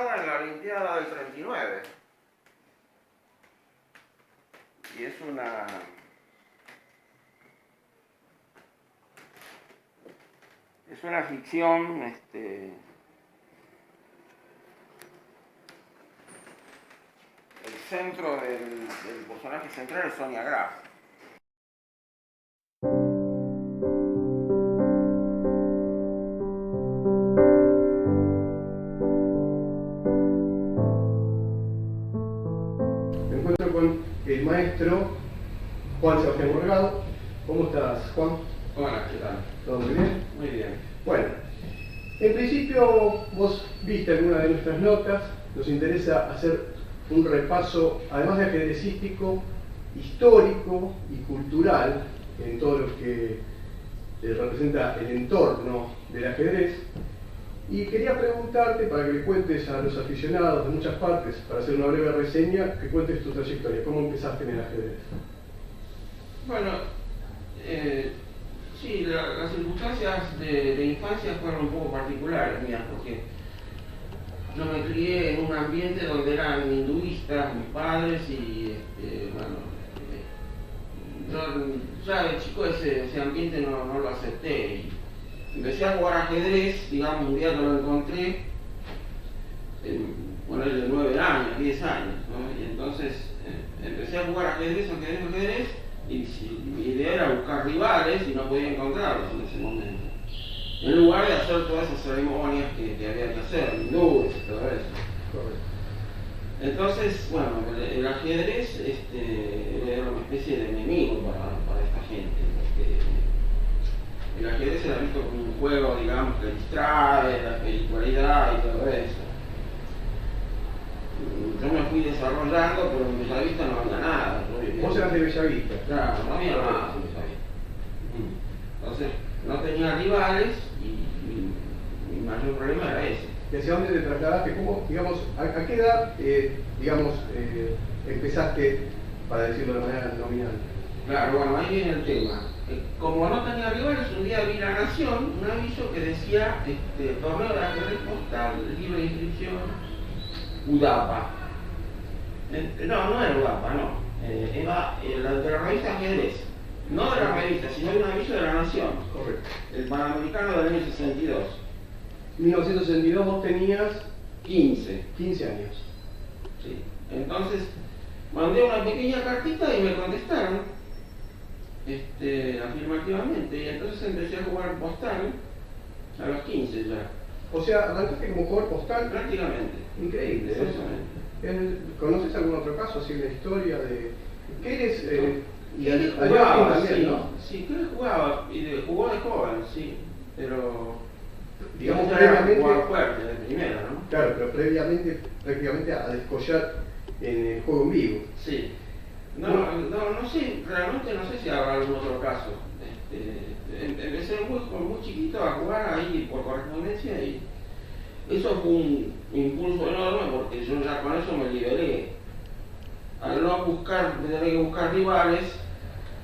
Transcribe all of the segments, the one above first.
usada en la Olimpiada del 39. Y es una ficción, el centro del personaje central es Sonia Graf. Me encuentro con el maestro Juan Sebastián Borgado. ¿Cómo estás, Juan? Hola, ¿qué tal? ¿Todo muy bien? Muy bien. Bueno, en principio vos viste alguna de nuestras notas. Nos interesa hacer un repaso, además de ajedrecístico, histórico y cultural, en todo lo que representa el entorno del ajedrez. Y quería preguntarte, para que le cuentes a los aficionados de muchas partes, para hacer una breve reseña, que cuentes tu trayectoria. ¿Cómo empezaste en el ajedrez? Bueno, sí, las circunstancias de infancia fueron un poco particulares mías, porque yo me crié en un ambiente donde eran hinduistas mis padres y, yo ya de chico ese ambiente no lo acepté. Y empecé a jugar ajedrez, digamos, un día que lo encontré, ponerle 9 años, 10 años, ¿no? Y entonces empecé a jugar ajedrez, y mi idea era buscar rivales y no podía encontrarlos en ese momento. En lugar de hacer todas esas ceremonias que había que hacer, hindúes y todo eso. Correcto. Entonces, bueno, el ajedrez era una especie de enemigo para esta gente, porque el ajedrez era visto como un juego, digamos, que distrae, la espiritualidad y todo eso. Yo me fui desarrollando, pero en Bellavista no había nada. Vos eras de Bellavista. Claro, no había nada en Bellavista. Entonces, no tenía rivales y mi mayor problema era ese. ¿Y hacia dónde te trasladaste? ¿Cómo, digamos, a qué edad, empezaste, para decirlo de manera nominal? Claro, bueno, ahí viene el tema. Como no tenía rivales, un día vi La Nación, un aviso que decía torneo de ajedrez postal, libre de inscripción, UDAPA. No era UDAPA, no. Era de la revista Ajedrez. No de la revista, sino de un aviso de La Nación. Correcto. El Panamericano del año 62. 1962 vos tenías 15. 15 años. Sí. Entonces, mandé una pequeña cartita y me contestaron afirmativamente. Y entonces empecé a jugar postal a los 15 ya. O sea, arrancaste como jugador postal. Prácticamente. Increíble. ¿Conoces algún otro caso así en la historia de qué eres? Él jugaba, también, sí, ¿no? sí, creo que jugaba, jugó de joven, sí, pero digamos previamente jugaba fuerte, de primera, ¿no? Claro, pero previamente prácticamente a descollar en el juego en vivo. Sí. No sé, realmente no sé si habrá algún otro caso. Empecé muy chiquito a jugar ahí por correspondencia y eso fue un impulso enorme porque yo ya con eso me liberé. Al no tener que buscar rivales,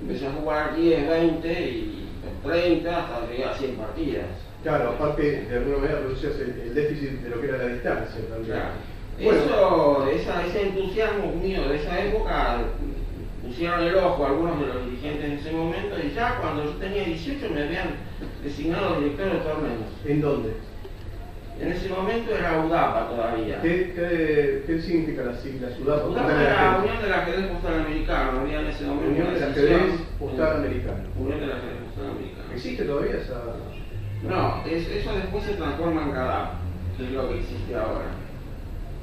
empecé a jugar 10, 20 y 30 hasta llegar a 100 partidas. Claro, aparte de alguna manera reducías el déficit de lo que era la distancia también. Claro. Bueno, Ese entusiasmo mío de esa época pusieron el ojo a algunos de los dirigentes en ese momento y ya cuando yo tenía 18 me habían designado director de torneos. ¿En dónde? En ese momento era UDAPA todavía. ¿Qué significa la sigla UDAPA? UDAPA era la Unión del Ajedrez Postal Americano, había en ese momento Unión del Ajedrez Postal Americano. Unión del Ajedrez Postal Americano. ¿Existe todavía esa...? No, eso después se transforma en CADAP, que es lo que existe ahora.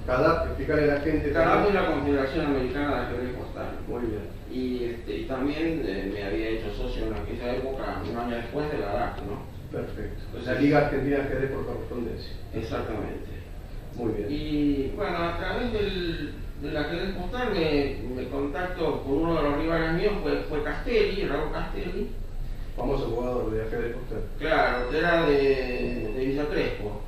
CADAP, explicarle a la gente... CADAP es la Confederación Americana de Ajedrez Postal. Muy bien. Y también me había hecho socio en aquella época, un año después de la DAC, ¿no? Perfecto. La Liga Argentina de Ajedrez por correspondencia. Exactamente. Muy bien. Y bueno, a través del ajedrez postal me contacto con uno de los rivales míos, fue Castelli, Raúl Castelli. Famoso jugador de ajedrez postal. Claro, que era de Villa Crespo.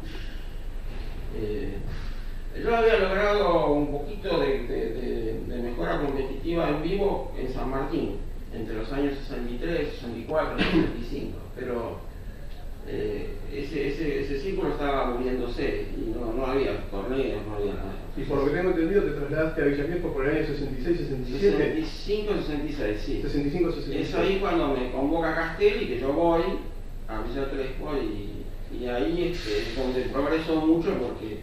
Yo había logrado un poquito de mejora competitiva en vivo en San Martín, entre los años 63, 64 y 65, pero ese círculo estaba muriéndose y no había torneos, no había nada. Y por lo que tengo entendido, te trasladaste a Villa Crespo por el año 66, 67. 65, 66, sí. 65, 66. Es ahí cuando me convoca Castelli, que yo voy a Villa Crespo y ahí es donde progreso mucho porque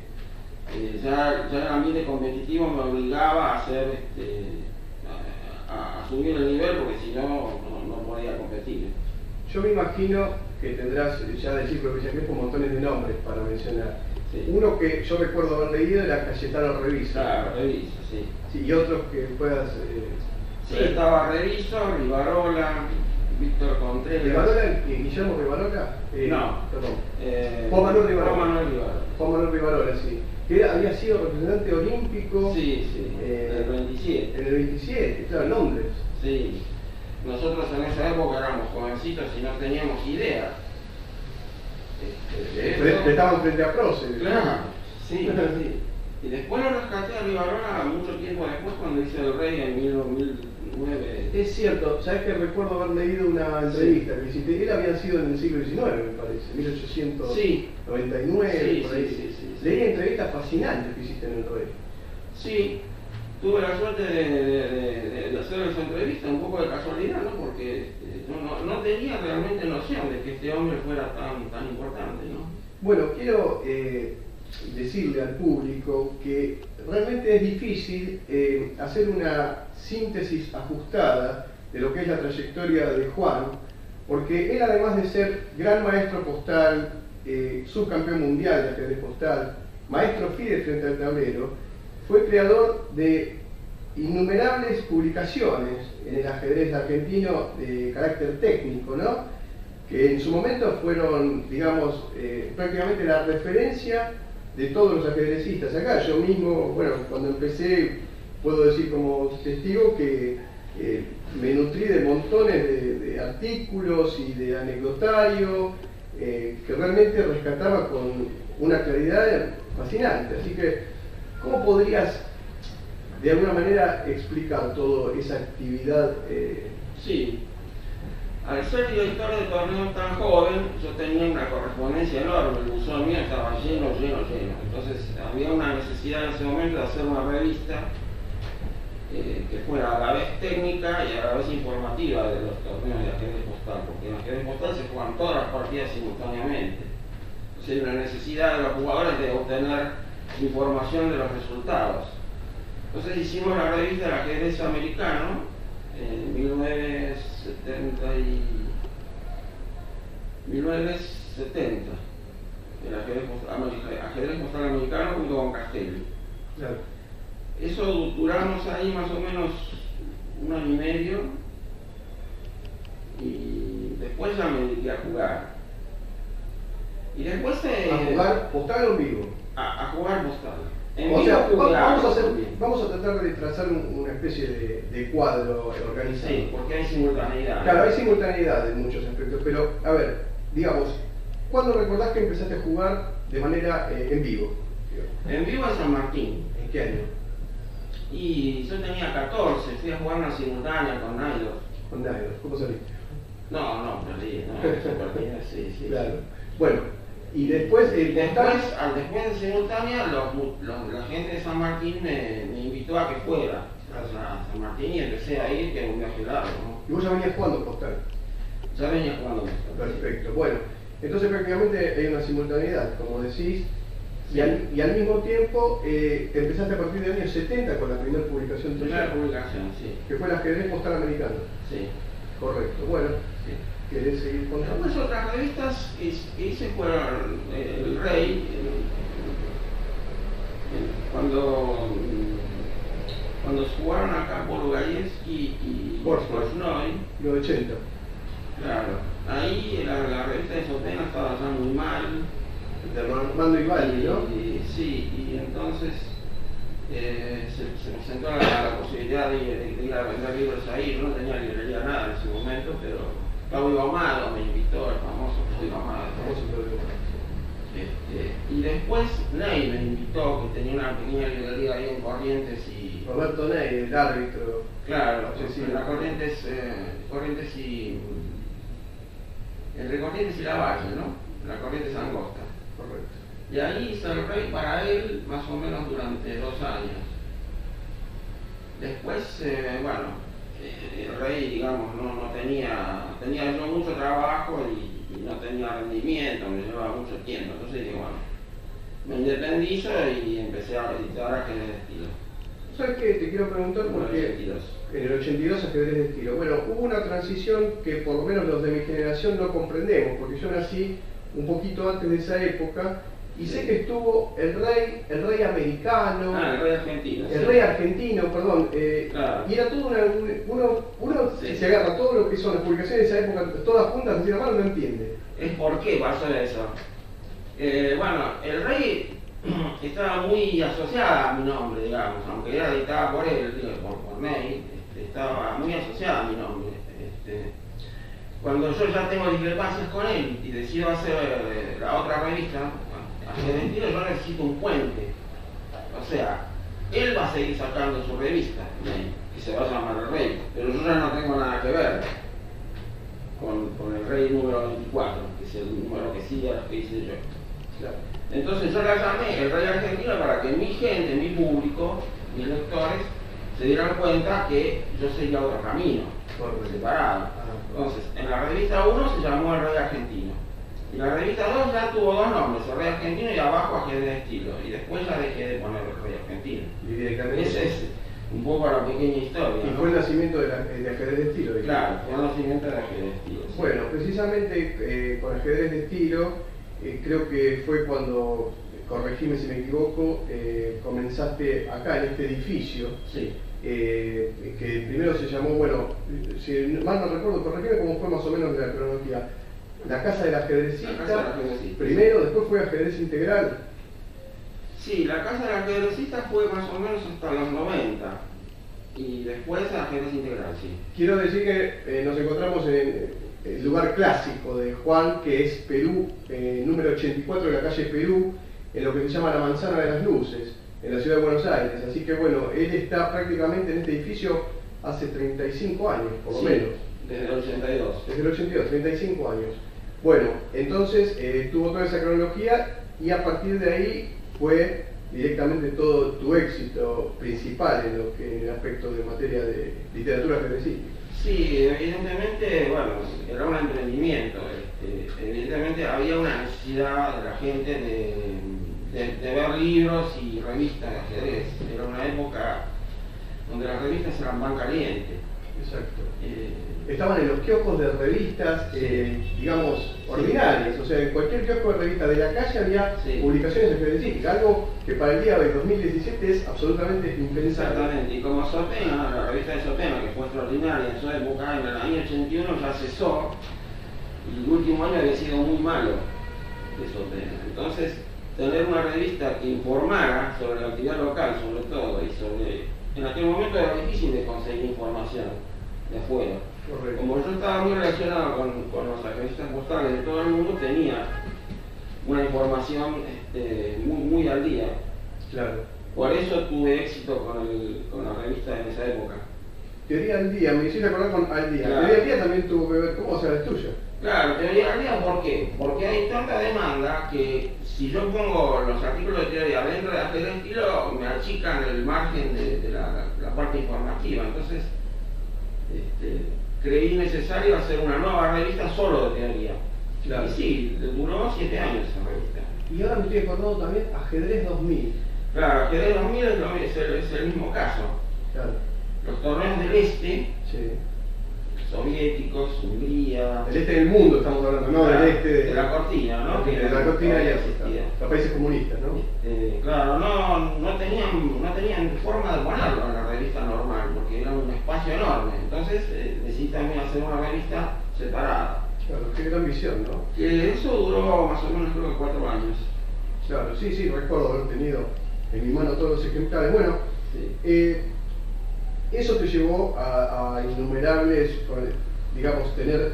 ya el ambiente competitivo me obligaba a hacer a subir el nivel porque si no podía competir. Yo me imagino que tendrás ya del ciclo de Villa Crespo montones de nombres para mencionar. Sí. Uno que yo recuerdo haber leído era Cayetano Revisa. Claro, Revisa, sí. Sí, y otros que puedas... Sí, estaba Reviso, Rivarola, Víctor Contreras. ¿Rivarola? ¿Guillermo Rivarola? No. Perdón. Juan Manuel Rivarola. Juan Manuel Rivarola, sí. Que había sido representante olímpico. Sí, en el 27. En el 27, claro, en Londres. Sí. Nosotros en esa época éramos jovencitos y no teníamos idea. Estaban frente a Proce. Claro, sí. Y después lo rescaté a Rivarola mucho tiempo después cuando hice El Rey en 2009. Es cierto, sabes que recuerdo haber leído una entrevista que hiciste. Él había sido en el siglo XIX, me parece, 1899, por ahí. Sí. Leí entrevistas fascinantes que hiciste en El Rey. Sí, tuve la suerte de hacer esa entrevista, un poco de casualidad, ¿no? Porque yo no tenía realmente noción de que este hombre fuera tan importante, ¿no? Bueno, quiero decirle al público que realmente es difícil hacer una síntesis ajustada de lo que es la trayectoria de Juan, porque él, además de ser gran maestro postal, subcampeón mundial de ajedrez postal, maestro FIDE frente al tablero, fue creador de innumerables publicaciones en el ajedrez argentino de carácter técnico, ¿no? Que en su momento fueron, digamos, prácticamente la referencia de todos los ajedrecistas. Acá yo mismo, bueno, cuando empecé, puedo decir como testigo que me nutrí de montones de artículos y de anecdotario que realmente rescataba con una claridad fascinante. Así que, ¿cómo podrías de alguna manera explicar toda esa actividad? Sí. Al ser director de torneos tan joven, yo tenía una correspondencia enorme, el buzón mío estaba lleno. Entonces había una necesidad en ese momento de hacer una revista que fuera a la vez técnica y a la vez informativa de los torneos de ajedrez postal, porque en ajedrez postal se juegan todas las partidas simultáneamente. Entonces hay una necesidad de los jugadores de obtener información de los resultados. Entonces hicimos la revista del ajedrez americano en 1970, el ajedrez postal americano junto con Castelli. Claro. Eso duramos ahí más o menos un año y medio y después ya me dediqué a jugar. Y después ¿A jugar postal o en vivo? A jugar postal. O sea, vamos a tratar de trazar una especie de cuadro organizado. Sí, porque hay simultaneidad. Claro, hay simultaneidad en muchos aspectos, pero a ver, digamos, ¿cuándo recordás que empezaste a jugar de manera en vivo? En vivo en San Martín. ¿En qué año? Y yo tenía 14, fui a jugar una simultánea con Nairo. Con Nairo, ¿cómo saliste? No, perdí, esa partida, sí. Claro. Bueno, y después después de simultánea, la gente de San Martín me invitó a que fuera a San Martín y empecé a ir, que era un viaje largo, ¿no? ¿Y vos ya venías jugando postal? Ya venía jugando postal. Perfecto, bueno, entonces prácticamente hay una simultaneidad, como decís, sí. y al mismo tiempo empezaste a partir del año 70 con la primera publicación tuya. Sí. Que fue el ajedrez postal americano. Sí. Correcto, bueno. Sí. ¿Querés seguir contando? Después otras revistas que hice fueron El Rey, cuando jugaron acá Bolugayeski y Portnoy. Los 80. Claro, ahí la revista de Sotena estaba ya muy mal. De Armando Ivaldi, ¿no? Sí, y entonces se presentó la posibilidad de ir a vender libros ahí. Yo no tenía librería nada en ese momento, pero Claudio Ahumado me invitó, el famoso Claudio Ahumado. Y después Ney me invitó, que tenía una pequeña librería ahí en Corrientes y... Roberto Ney, el árbitro. Claro, sí, la Corrientes y... Entre Corrientes y La Valle, ¿no? la Corrientes Angosta. Correcto. Y ahí hice el rey para él más o menos durante 2 años. Después, el rey, digamos, no tenía yo mucho trabajo y no tenía rendimiento, me llevaba mucho tiempo. Entonces digo, bueno, me independizo y empecé a editar ajedrez de estilo. ¿Sabes qué? Te quiero preguntar porque en el 82 ajedrez de estilo. Bueno, hubo una transición que por lo menos los de mi generación no comprendemos, porque yo nací un poquito antes de esa época y sé que estuvo el rey americano, el rey argentino. El rey argentino, perdón, claro. Y era todo uno Sí. se agarra todo lo que son las publicaciones de esa época, todas juntas, así la mano no entiende. Es por qué pasó eso. El rey estaba muy asociada a mi nombre, digamos, aunque era editada por él, por mail, estaba muy asociada a mi nombre. Cuando yo ya tengo discrepancias con él y decido hacer la otra revista, Ajedrez de Estilo, yo necesito un puente. O sea, él va a seguir sacando su revista, que se va a llamar El Rey, pero yo ya no tengo nada que ver con el Rey número 24, que es el número que sigue a los que hice yo. Claro. Entonces yo la llamé El Rey Argentino para que mi gente, mi público, mis lectores, se dieran cuenta que yo seguía otro camino, separado. Entonces, en la revista 1 se llamó El Rey Argentino. Y la revista 2 ya tuvo 2 nombres, El Rey Argentino y abajo Ajedrez de Estilo. Y después ya dejé de poner El Rey Argentino. Y directamente. Esa es un poco la pequeña historia. Y ¿no? fue el nacimiento de ajedrez de estilo. Claro, fue el nacimiento de Ajedrez de Estilo. Sí. Bueno, precisamente con ajedrez de estilo, creo que fue cuando, corregime si me equivoco, comenzaste acá en este edificio. Sí. Que primero se llamó, bueno, si mal no recuerdo, corregime cómo fue más o menos la cronología. La Casa del Ajedrecista, primero, después fue Ajedrez Integral. Sí, la Casa del Ajedrecista fue más o menos hasta los 90 y después Ajedrez Integral, sí. Quiero decir que nos encontramos en el lugar clásico de Juan, que es Perú, número 84 de la calle Perú, en lo que se llama la Manzana de las Luces, en la ciudad de Buenos Aires. Así que bueno, él está prácticamente en este edificio hace 35 años, por lo menos. Desde el 82. Desde el 82, 35 años. Bueno, entonces tuvo toda esa cronología y a partir de ahí fue directamente todo tu éxito principal en el aspecto de materia de literatura ajedrecística. Sí, evidentemente, era un emprendimiento. Evidentemente había una necesidad de la gente de ver libros y revistas de ajedrez. Era una época donde las revistas eran pan caliente. Exacto. Estaban en los kioscos de revistas, digamos, ordinarias, o sea, en cualquier kiosco de revista de la calle había publicaciones ajedrecísticas, algo que para el día de 2017 es absolutamente impensable. Exactamente, y como Sopena, la revista de Sopena, que fue extraordinaria en su época, en el año 81 ya cesó, y el último año había sido muy malo de Sopena. Entonces, tener una revista que informara sobre la actividad local, sobre todo, y en aquel momento era difícil de conseguir información de afuera. Correcto. Como yo estaba muy relacionado con los ajedrecistas postales de todo el mundo, tenía una información muy al día. Claro. Por eso tuve éxito con la revista en esa época. Teoría al día, me hiciste acordar con al día. Claro. Teoría al día también tuvo que ver, ¿cómo será el tuyo? Claro, teoría al día, ¿por qué? Porque hay tanta demanda que si yo pongo los artículos de teoría dentro de Ajedrez de Estilo, me achican el margen de la parte informativa. Entonces, creí necesario hacer una nueva revista solo de teoría. Claro. Y sí, duró 7 años esa revista. Y ahora me estoy acordando también Ajedrez 2000. Claro, Ajedrez 2000 es el mismo caso. Claro. Los torneos del este, Sí. soviéticos, Hungría... El este del mundo estamos hablando, ¿no? Del este de la cortina, ¿no? De la cortina ya ya existía. los países comunistas, ¿no? Claro, no tenían forma de ponerlo en la revista normal, porque era un espacio enorme. Entonces necesitan hacer una revista separada. Claro, qué gran visión, ¿no? Que eso duró más o menos creo que 4 años. Claro, sí, recuerdo haber tenido en mi mano todos los ejemplares. Bueno, Sí. Eso te llevó a innumerables, digamos, tener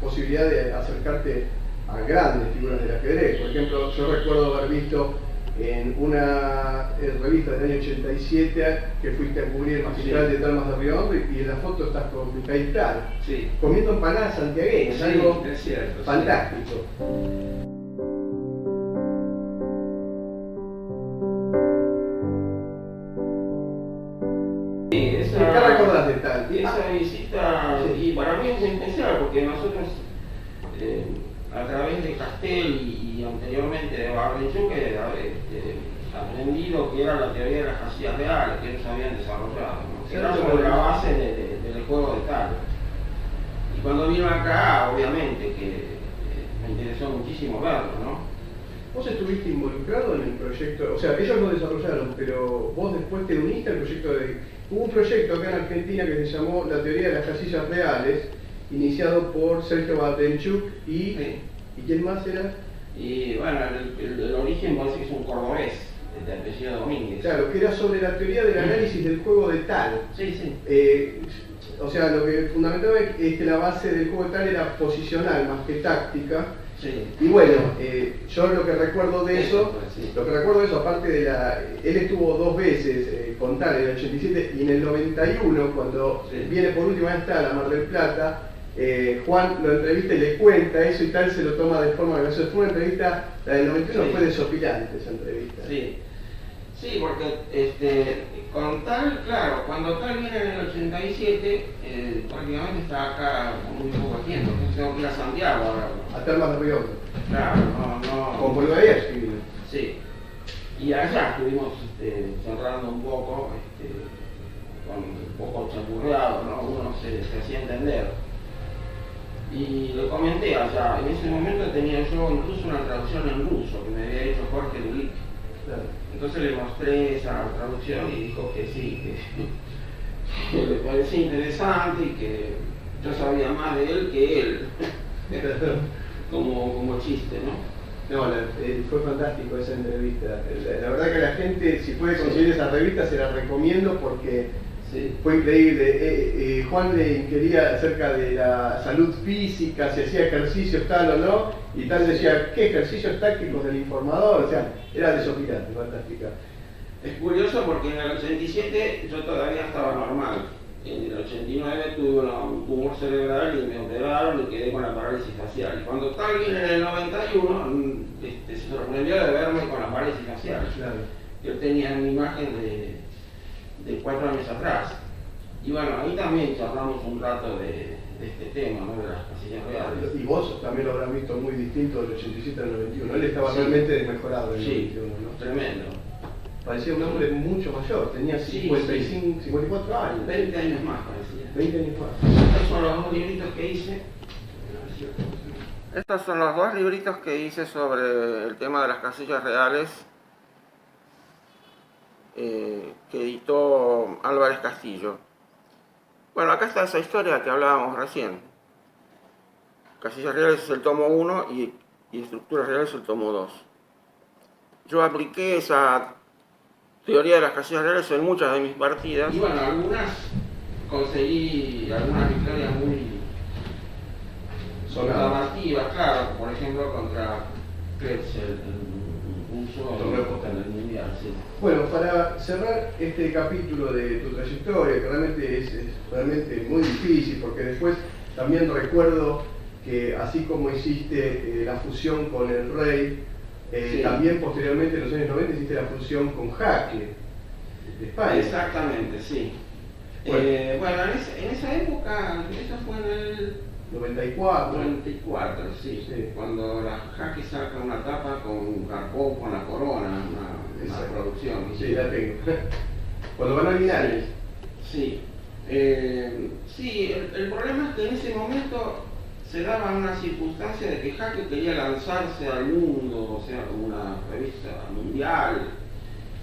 posibilidad de acercarte a grandes figuras del ajedrez. Por ejemplo, yo recuerdo haber visto en una revista del año 87 que fuiste a cubrir el magistral de Dalmas de Riondo y en la foto estás con Mikhail Tal, Sí. comiendo empanadas santiagueñas, Sí, algo es cierto, fantástico. recordás de tal? Esa visita, Sí. y para mí es muy especial porque nosotros, a través de Castel y anteriormente de Barrenchuk, aprendí lo que era la teoría de las casillas reales que ellos habían desarrollado, ¿no? Que era sobre la base del juego de tal. Y cuando vino acá, obviamente que me interesó muchísimo verlo, ¿no? Vos estuviste involucrado en el proyecto, o sea, ellos lo desarrollaron, pero vos después te uniste al proyecto de... Hubo un proyecto acá en Argentina que se llamó La Teoría de las Casillas Reales, iniciado por Sergio Barrenchuk y... Sí. ¿Y quién más era? Y bueno, el origen parece que es un cordobés, de apellido Domínguez. Claro, que era sobre la teoría del análisis del juego de tal. Sí, sí. O sea, lo que fundamentaba es que la base del juego de tal era posicional más que táctica. Sí. Y bueno, yo lo que recuerdo de Eso, eso, aparte de él estuvo 2 veces con tal, en el 87 y en el 91, cuando Sí. viene por última vez tal a Mar del Plata, Juan lo entrevista y le cuenta eso y tal, se lo toma de forma graciosa. Fue una entrevista, la del 91 Sí. fue desopilante esa entrevista. Sí, sí, porque con tal, claro, cuando tal viene en el 87, prácticamente está acá con muy poco tiempo, entonces tengo que ir a Santiago ahora. A Termas de Río. Claro, no. Con Bolívar vino. Sí. Y allá estuvimos cerrando un poco, con un poco chapurreado, ¿no? Uno se hacía entender. Y lo comenté allá, en ese momento tenía yo incluso una traducción en ruso que me había hecho Jorge Lulik. Claro. Entonces le mostré esa traducción y dijo que sí, que le parecía interesante y que yo sabía más de él que él, como chiste, ¿no? No, fue fantástico esa entrevista. La verdad que la gente, si puede conseguir esa revista, se la recomiendo porque Sí. fue increíble. Juan le inquiría acerca de la salud física, si hacía ejercicios tal o no, y tal decía, ¿qué ejercicios tácticos del informador? O sea, era desopilante, fantástica. Es curioso porque en el 87 yo todavía estaba normal. En el 89 tuve un tumor cerebral y me operaron y quedé con la parálisis facial. Y cuando tal viene en el 91, se sorprendió de verme con la parálisis facial. Claro. Yo tenía una imagen de 4 años atrás. Y bueno, ahí también charlamos un rato de este tema, ¿no? De las casillas reales. Y vos también lo habrás visto muy distinto del 87 al 91. Él estaba Sí. realmente desmejorado en el Sí, 91, ¿no? tremendo. Parecía un hombre mucho mayor, tenía Sí, 55, 54 años. 20 años más parecía. 20 años más. Estos son los 2 libritos que hice. Estos son los 2 libritos que hice sobre el tema de las casillas reales, que editó Álvarez Castillo. Bueno, acá está esa historia que hablábamos recién. Casillas reales es el tomo 1 y estructuras reales es el tomo 2. Yo apliqué esa teoría de las casillas reales en muchas de mis partidas. Y bueno, conseguí algunas victorias muy llamativas, claro, por ejemplo contra Kretzel en un solo en el mundial. Sí. Bueno, para cerrar este capítulo de tu trayectoria, que realmente es realmente muy difícil, porque después también recuerdo que así como hiciste la fusión con el Rey, Sí. también posteriormente en los años 90 hiciste la fusión con Jaque de España. Exactamente, sí. Bueno, en esa época, eso fue en el 94. 94, sí, Sí. cuando la Jaque saca una tapa con Carpó con la corona, una Exacto. producción. Sí, la tengo. Cuando van a Linares. Sí, sí, el problema es que en ese momento se daba una circunstancia de que Jaque quería lanzarse al mundo, o sea, como una revista mundial,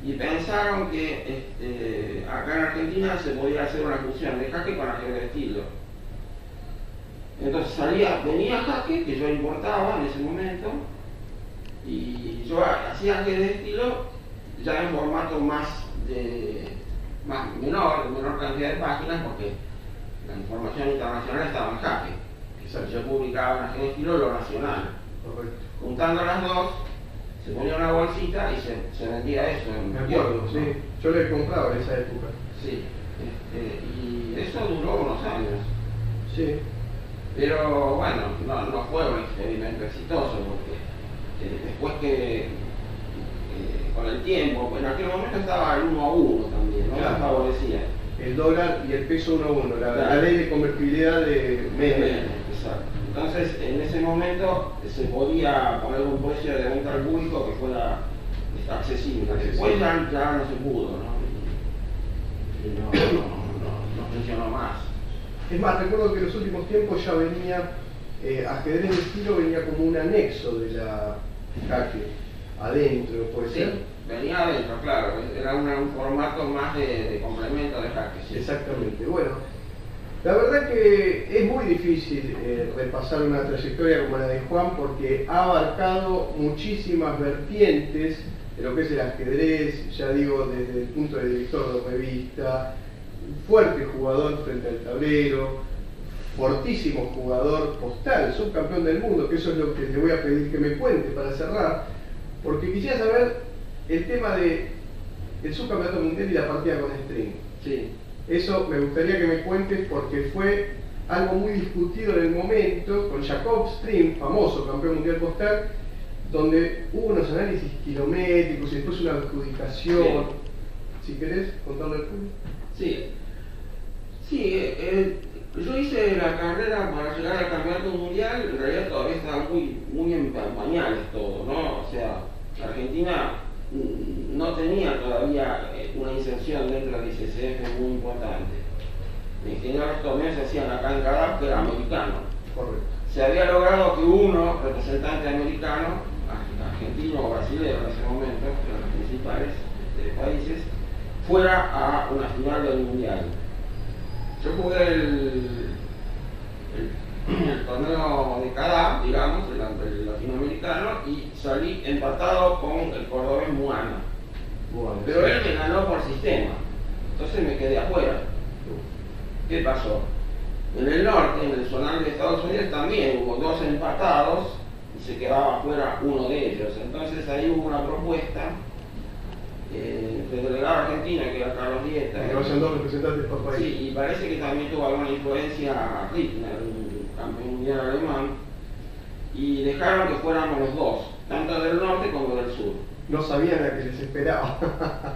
y pensaron que acá en Argentina se podía hacer una fusión de Jaque con ajedrez de estilo. Entonces venía Jaque, que yo importaba en ese momento, y yo hacía ajedrez de estilo ya en formato menor cantidad de páginas, porque la información internacional estaba en Jaque. Yo publicaba en ajedrez de estilo lo nacional. Correcto. Juntando las dos, se ponía una bolsita y se vendía eso. Me acuerdo, sí. Yo lo he comprado en esa época. Sí. Y eso duró unos años. Sí. Pero bueno, no fue un experimento exitoso, porque después que con el tiempo, en aquel momento estaba el 1-1 también, ¿no? Claro. Se favorecía. el dólar y el peso 1 a 1, la Claro. ley de convertibilidad de Menem. Exacto. Entonces, en ese momento se podía poner un precio de venta al público que fuera accesible. Después ya no se pudo, ¿no? Y no funcionó más. Es más, recuerdo que en los últimos tiempos ya venía, ajedrez de estilo venía como un anexo de la jaque, adentro, puede Sí, ser. venía adentro, claro, era un formato más de complemento de jaque. Sí. Exactamente. Bueno, la verdad que es muy difícil repasar una trayectoria como la de Juan porque ha abarcado muchísimas vertientes de lo que es el ajedrez, ya digo, desde el punto de director de revista, fuerte jugador frente al tablero, fortísimo jugador postal, subcampeón del mundo, que eso es lo que le voy a pedir que me cuente para cerrar, porque quisiera saber el tema del subcampeonato mundial y la partida con String. Sí. Eso me gustaría que me cuentes porque fue algo muy discutido en el momento con Jacob String, famoso campeón mundial postal, donde hubo unos análisis kilométricos y después una adjudicación. Si querés contarle al público. Sí. Sí, yo hice la carrera para llegar al campeonato mundial, en realidad todavía estaba muy en pañales todo, ¿no? O sea, Argentina no tenía todavía una inserción dentro del ICCF muy importante. En general los torneos se hacían acá en Caracas, que era americano. Correcto. Se había logrado que uno, representante americano, argentino o brasileño en ese momento, de los principales países, fuera a una final del mundial. Yo jugué el torneo de Cadá, digamos, el latinoamericano, y salí empatado con el cordobés Muana. Bueno, Pero sí. él me ganó por sistema, entonces me quedé afuera. ¿Qué pasó? En el norte, en el zonal de Estados Unidos, también hubo 2 empatados y se quedaba afuera uno de ellos. Entonces ahí hubo una propuesta del delegado argentino, que era Carlos Dieta. Que vayan 2 representantes por país. Sí, y parece que también tuvo alguna influencia Rittner, un campeón mundial alemán, y dejaron que fuéramos los 2, tanto del norte como del sur. No sabían a qué les esperaba.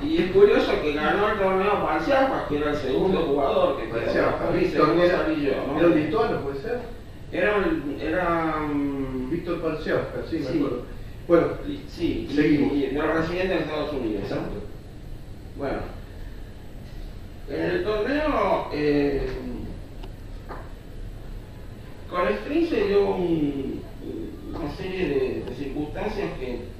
Y es curioso que ganó el torneo Parciapas, que era el segundo jugador que quedó. Víctor salí yo, ¿no? ¿Era un lituano, puede ser? Era Víctor Parciapas, sí, me Sí. acuerdo. Bueno, sí, seguimos. y de los residentes de Estados Unidos. ¿no? Exacto. Bueno, en el torneo con String se dio una serie de circunstancias que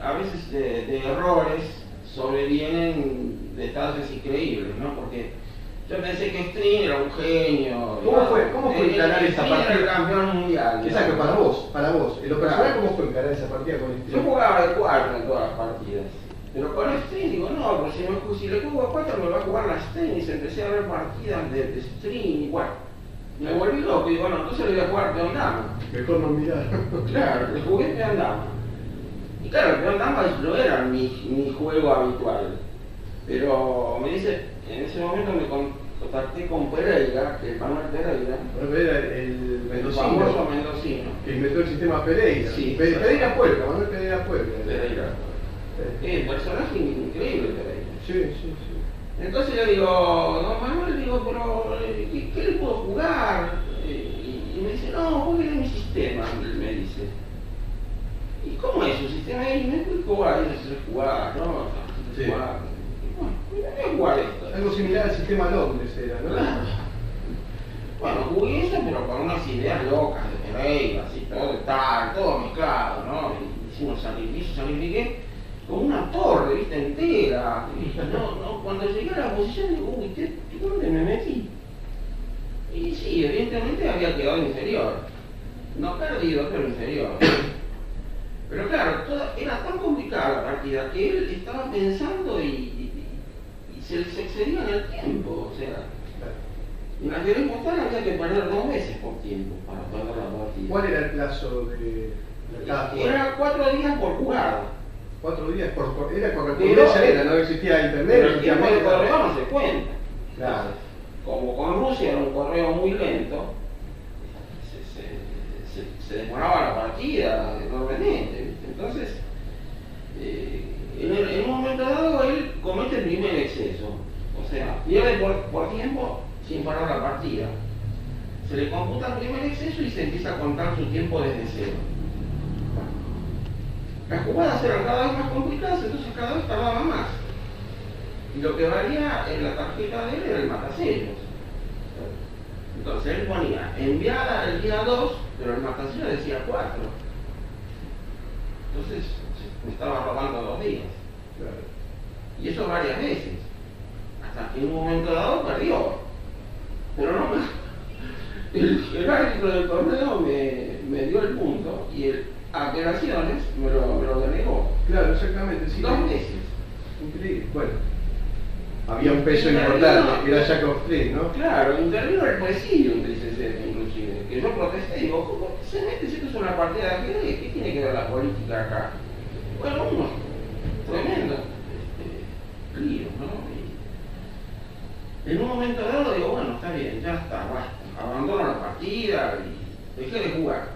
a veces de errores sobrevienen de detalles increíbles, ¿no? Porque yo pensé que String era un genio. ¿Cómo fue encarar esa String partida? era el campeón mundial. Exacto, digamos. para vos. En lo personal, ¿cómo fue encarar esa partida con Yo String? jugaba de 4 en todas las partidas. Pero con String digo, no, pero si le juego a 4 me va a jugar la String. Y empecé a ver partidas de String y bueno. Me volví loco y digo, bueno, entonces le voy a jugar peón dama. Mejor no mirar. Claro, le jugué peón dama. Y claro, el peón dama no era mi juego habitual. Pero me dice, en ese momento me contacté con Pereira, que es Manuel Pereira. Era el El famoso mendocino mendocino. que inventó el sistema Pereira. Sí, Pereira Puebla, Manuel Pereira Puebla. Pereira. Personaje increíble Pereira. Sí, sí, sí. Entonces yo digo, don Manuel, digo, pero ¿qué le puedo jugar? Y me dice, no, juegue mi sistema, me dice. ¿Y cómo es su sistema? Y me explicó ahí de jugar, ¿no? Sí. Jugar. Y bueno, voy a jugar esto. Algo similar al sistema Londres era, ¿no? Claro. Bueno, jugué eso, pero con unas ideas locas de Pereira, así, todo mezclado, ¿no? Y hicimos sacrifiqué como una torre, viste, entera. Y cuando llegué a la posición digo, uy, ¿dónde me metí? Y sí, evidentemente había quedado inferior. No perdido, pero inferior. Pero claro, era tan complicada la partida que él estaba pensando y se excedía en el tiempo. O sea, en la ajedrez postal había que perder 2 veces por tiempo para perder la partida. ¿Cuál era el plazo de cada jugada? Era 4 días por jugada. 4 días era correspondencia, Pero- no existía internet, Pero no el existía tiempo de meta. correo no se cuenta. Claro. Como con Rusia era un correo muy lento, se demoraba la partida enormemente, ¿viste? Entonces, en un momento dado él comete el primer exceso. disparó la partida, se le computa el primer exceso y se empieza a contar su tiempo desde cero. Las jugadas eran cada vez más complicadas, entonces cada vez tardaba más. Y lo que valía en la tarjeta de él era el matasellos. Entonces él ponía enviada el día 2, pero el matasellos decía 4. Entonces me estaba robando 2 días. Y eso varias veces. Hasta que en un momento dado perdió. Pero no me... El árbitro del torneo me dio el punto y el apelaciones me lo denegó. Claro, exactamente. Sí, 2 veces. Increíble. Bueno, había un peso importante, era Jack of Trade, ¿no? Claro, intervino el presidio en TCC, inclusive. Que yo protesté y digo, ¿cómo se mete si esto es una partida de ajedrez? ¿Qué tiene que ver la política acá? Bueno, unos tremendos líos, ¿no? Y en un momento dado digo, bueno, está bien, ya está, basta. Abandono la partida y dejé de jugar.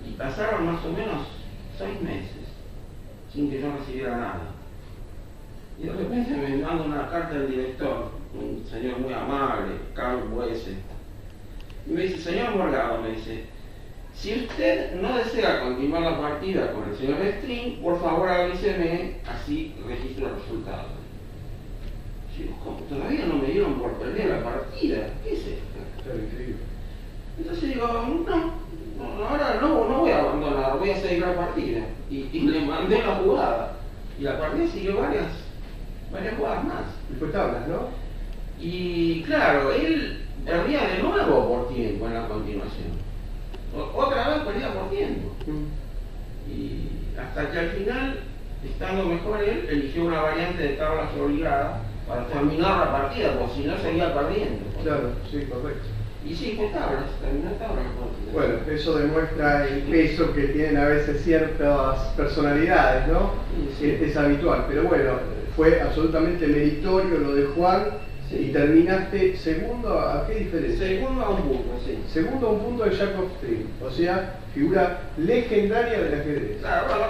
Y pasaron más o menos 6 meses sin que yo recibiera nada. Y de repente me manda una carta del director, un señor muy amable, Carl Buese, y me dice, señor Morgado, me dice, si usted no desea continuar la partida con el señor String, por favor avíseme, así registro el resultado. Y digo, ¿cómo? Todavía no me dieron por perder la partida, ¿qué es esto? Claro, increíble. Entonces digo, no, ahora no voy a abandonar, voy a seguir la partida. Y le mandé la jugada. Y la partida siguió varias jugadas más. Y fue tablas, ¿no? Y claro, él perdía de nuevo por tiempo en la continuación. Otra vez perdía por tiempo. Y hasta que al final, estando mejor él, eligió una variante de tablas obligada para terminar la partida, porque si no seguía perdiendo. Claro, sí, correcto. Y sí, fue tablas, terminó tablas. Bueno, eso demuestra el peso que tienen a veces ciertas personalidades, ¿no? Sí. Es habitual, pero bueno, fue absolutamente meritorio lo de Juan. Sí. Y terminaste segundo, ¿a qué diferencia? Segundo a un punto, sí. Segundo a un punto de Jack of Trade, o sea, figura legendaria del ajedrez. Claro, bueno,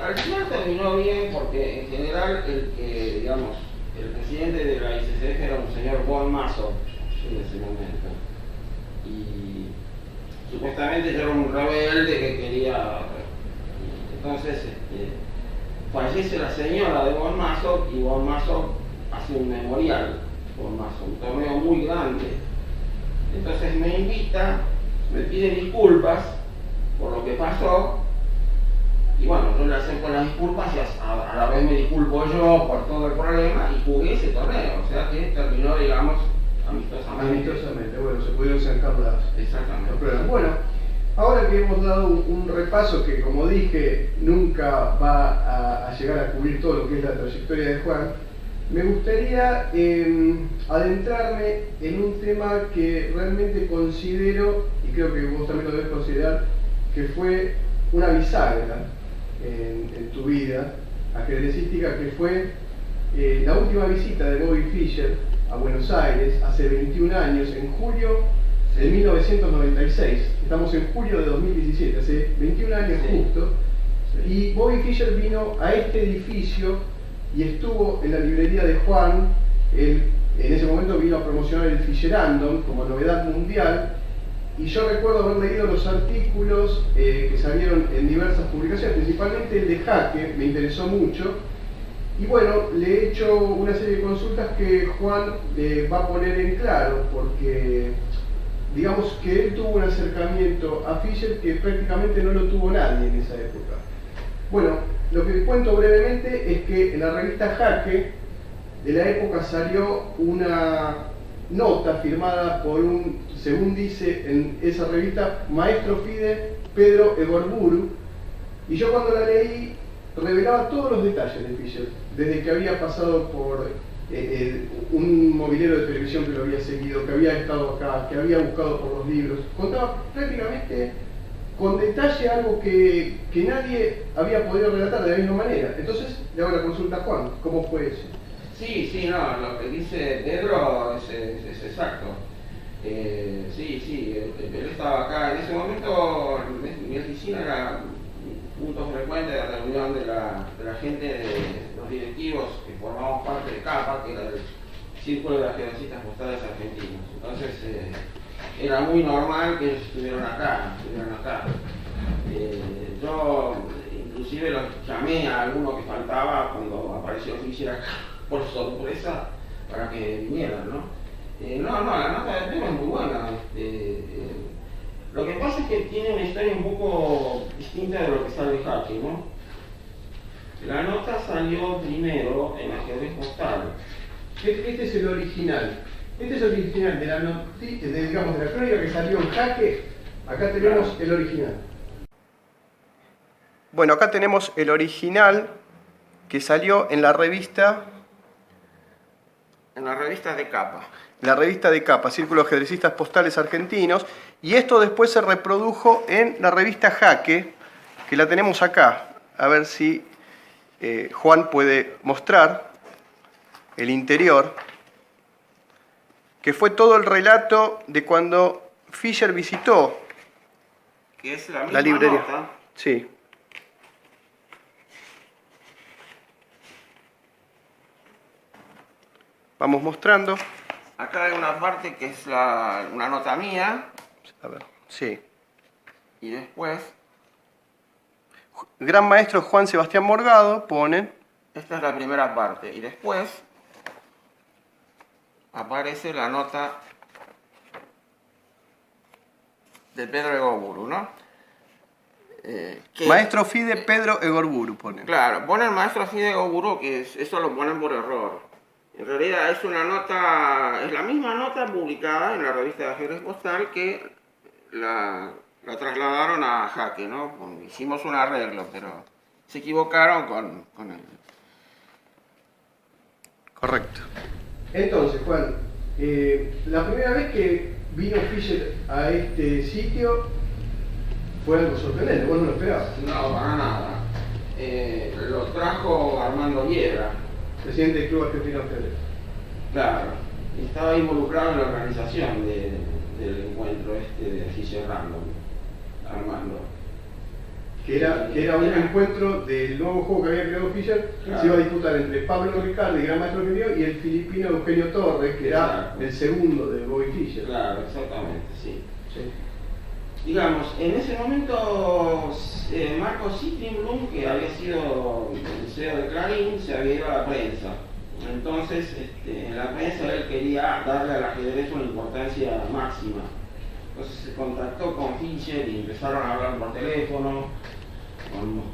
al final terminó bien porque en general el presidente de la ICCF era un señor Von Maso en ese momento. Y supuestamente yo era un rebelde que quería... Entonces fallece la señora de Von Maso y Von Maso hace un memorial, Von Maso, un torneo muy grande. Entonces me invita, me pide disculpas por lo que pasó y bueno, yo le acepto las disculpas y a la vez me disculpo yo por todo el problema y jugué ese torneo, o sea que terminó, digamos, amistosamente. Bueno, se pudieron sacar Exactamente. los problemas. Bueno, ahora que hemos dado un repaso que, como dije, nunca va a llegar a cubrir todo lo que es la trayectoria de Juan, me gustaría adentrarme en un tema que realmente considero, y creo que vos también lo debes considerar, que fue una bisagra en tu vida ajedrecística, que fue la última visita de Bobby Fischer a Buenos Aires hace 21 años, en julio de 1996. Estamos en julio de 2017, hace 21 años justo. Y Bobby Fischer vino a este edificio y estuvo en la librería de Juan. Él en ese momento vino a promocionar el Fischerandom como novedad mundial. Y yo recuerdo haber leído los artículos que salieron en diversas publicaciones, principalmente el de Jaque, me interesó mucho. Y bueno, le he hecho una serie de consultas que Juan va a poner en claro, porque digamos que él tuvo un acercamiento a Fischer que prácticamente no lo tuvo nadie en esa época. Bueno, lo que les cuento brevemente es que en la revista Jaque de la época salió una nota firmada por un, según dice en esa revista, maestro FIDE Pedro Egorburu, y yo cuando la leí revelaba todos los detalles de Fischer, desde que había pasado por un movilero de televisión que lo había seguido, que había estado acá, que había buscado por los libros, contaba prácticamente con detalle algo que nadie había podido relatar de la misma manera. Entonces le hago la consulta a Juan, ¿cómo fue eso? Sí, no, lo que dice Pedro es exacto. Sí, él estaba acá. En ese momento mi oficina era un punto frecuente de reunión de la gente, de los directivos que formábamos parte de CAPA, que era Círculo de Ajedrecistas Postales Argentinos. Entonces era muy normal que ellos estuvieran acá. Yo inclusive los llamé a alguno que faltaba cuando apareció Fischer acá, por sorpresa, para que vinieran, ¿no? La nota del tema es muy buena. Lo que pasa es que tiene una historia un poco distinta de lo que sale Jaque, ¿no? La nota salió primero en Ajedrez Postal. Este es el original. Este es el original de la digamos, de la crónica que salió en Jaque. Acá tenemos el original. Bueno, acá tenemos el original que salió en la revista. En la revista de Capa. La revista de Capa, Círculo de Ajedrecistas Postales Argentinos. Y esto después se reprodujo en la revista Jaque, que la tenemos acá. A ver si Juan puede mostrar el interior, que fue todo el relato de cuando Fischer visitó que es la misma la librería. Nota. Sí. Vamos mostrando. Acá hay una parte que es una nota mía. A ver, sí. Y después, Gran Maestro Juan Sebastián Morgado, ponen. esta es la primera parte. Y después aparece la nota de Pedro Egoburu, ¿no? Maestro Fide Pedro Egorburu, ponen. Claro, ponen Maestro Fide Egoburu, que eso lo ponen por error. En realidad es una nota, es la misma nota publicada en la revista de Ajedrez Postal que la trasladaron a Jaque, ¿no? Hicimos un arreglo, pero se equivocaron con el... Correcto. Entonces, Juan, la primera vez que vino Fischer a este sitio fue algo sorprendente, vos no lo esperabas. No, para nada. Lo trajo Armando Hiebra, presidente del Club Argentino de Ajedrez. Claro, estaba involucrado en la organización del encuentro de Fischer Random, Armando. Que era un encuentro del nuevo juego que había creado Fischer, claro. Se iba a disputar entre Pablo Riccardi, Gran Maestro Argentino, y el filipino Eugenio Torres, que era el segundo de Bobby Fischer. Claro, exactamente, sí. Sí. Digamos, en ese momento Marco Citrinblum, que había sido el CEO de Clarín, se había ido a la prensa. Entonces, en la prensa él quería darle al ajedrez una importancia máxima. Entonces se contactó con Fischer y empezaron a hablar por teléfono,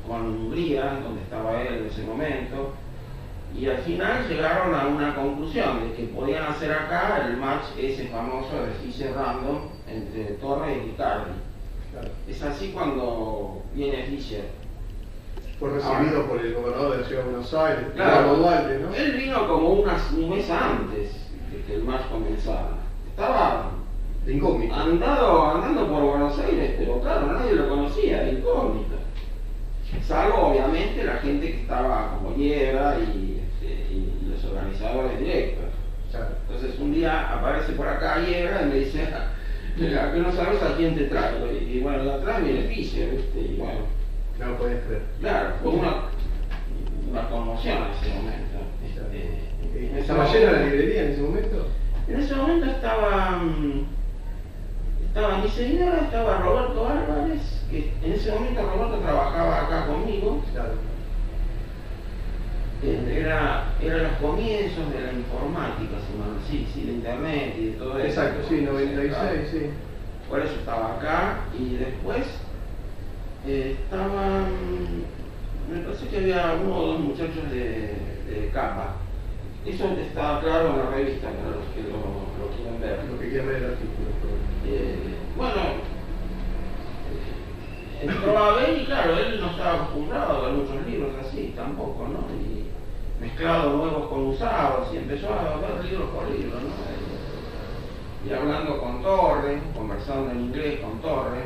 con Hungría, donde estaba él en ese momento. Y al final llegaron a una conclusión de que podían hacer acá el match ese famoso de Fischer Random entre Torres y Riccardi. Claro. Es así cuando viene Fischer. Fue recibido por el gobernador de la ciudad de Buenos Aires, Claro. Duarte, ¿no? Él vino como un mes antes de que el match comenzara. Estaba De incógnito. andando por Buenos Aires, pero claro, nadie lo conocía, de incógnito. Salvo obviamente la gente que estaba como Hiebra y los organizadores directos. Claro. Entonces un día aparece por acá Hiebra y me dice, mira, que no sabes a quién te traigo. Y bueno, de atrás viene Fischer, ¿viste? Y bueno, No lo podías creer. claro, fue una conmoción en ese momento. ¿Estaba llena la librería en ese momento? En ese momento estaba mi señora, estaba Roberto Álvarez, que en ese momento Roberto trabajaba acá conmigo. Claro. Era los comienzos de la informática, sí, de internet y de todo eso. Exacto, sí, 96, sí. Por eso estaba acá y después estaban, me parece que había uno o dos muchachos de Capa. Eso estaba claro en la revista para los que lo quieren ver. Lo que quiera ver el artículo. Bueno, entró a ver y claro, él no estaba acostumbrado a ver muchos libros así, tampoco, ¿no? Y mezclado nuevos con usados y empezó a ver libros por libros, ¿no? Y hablando con Torres, conversando en inglés con Torres.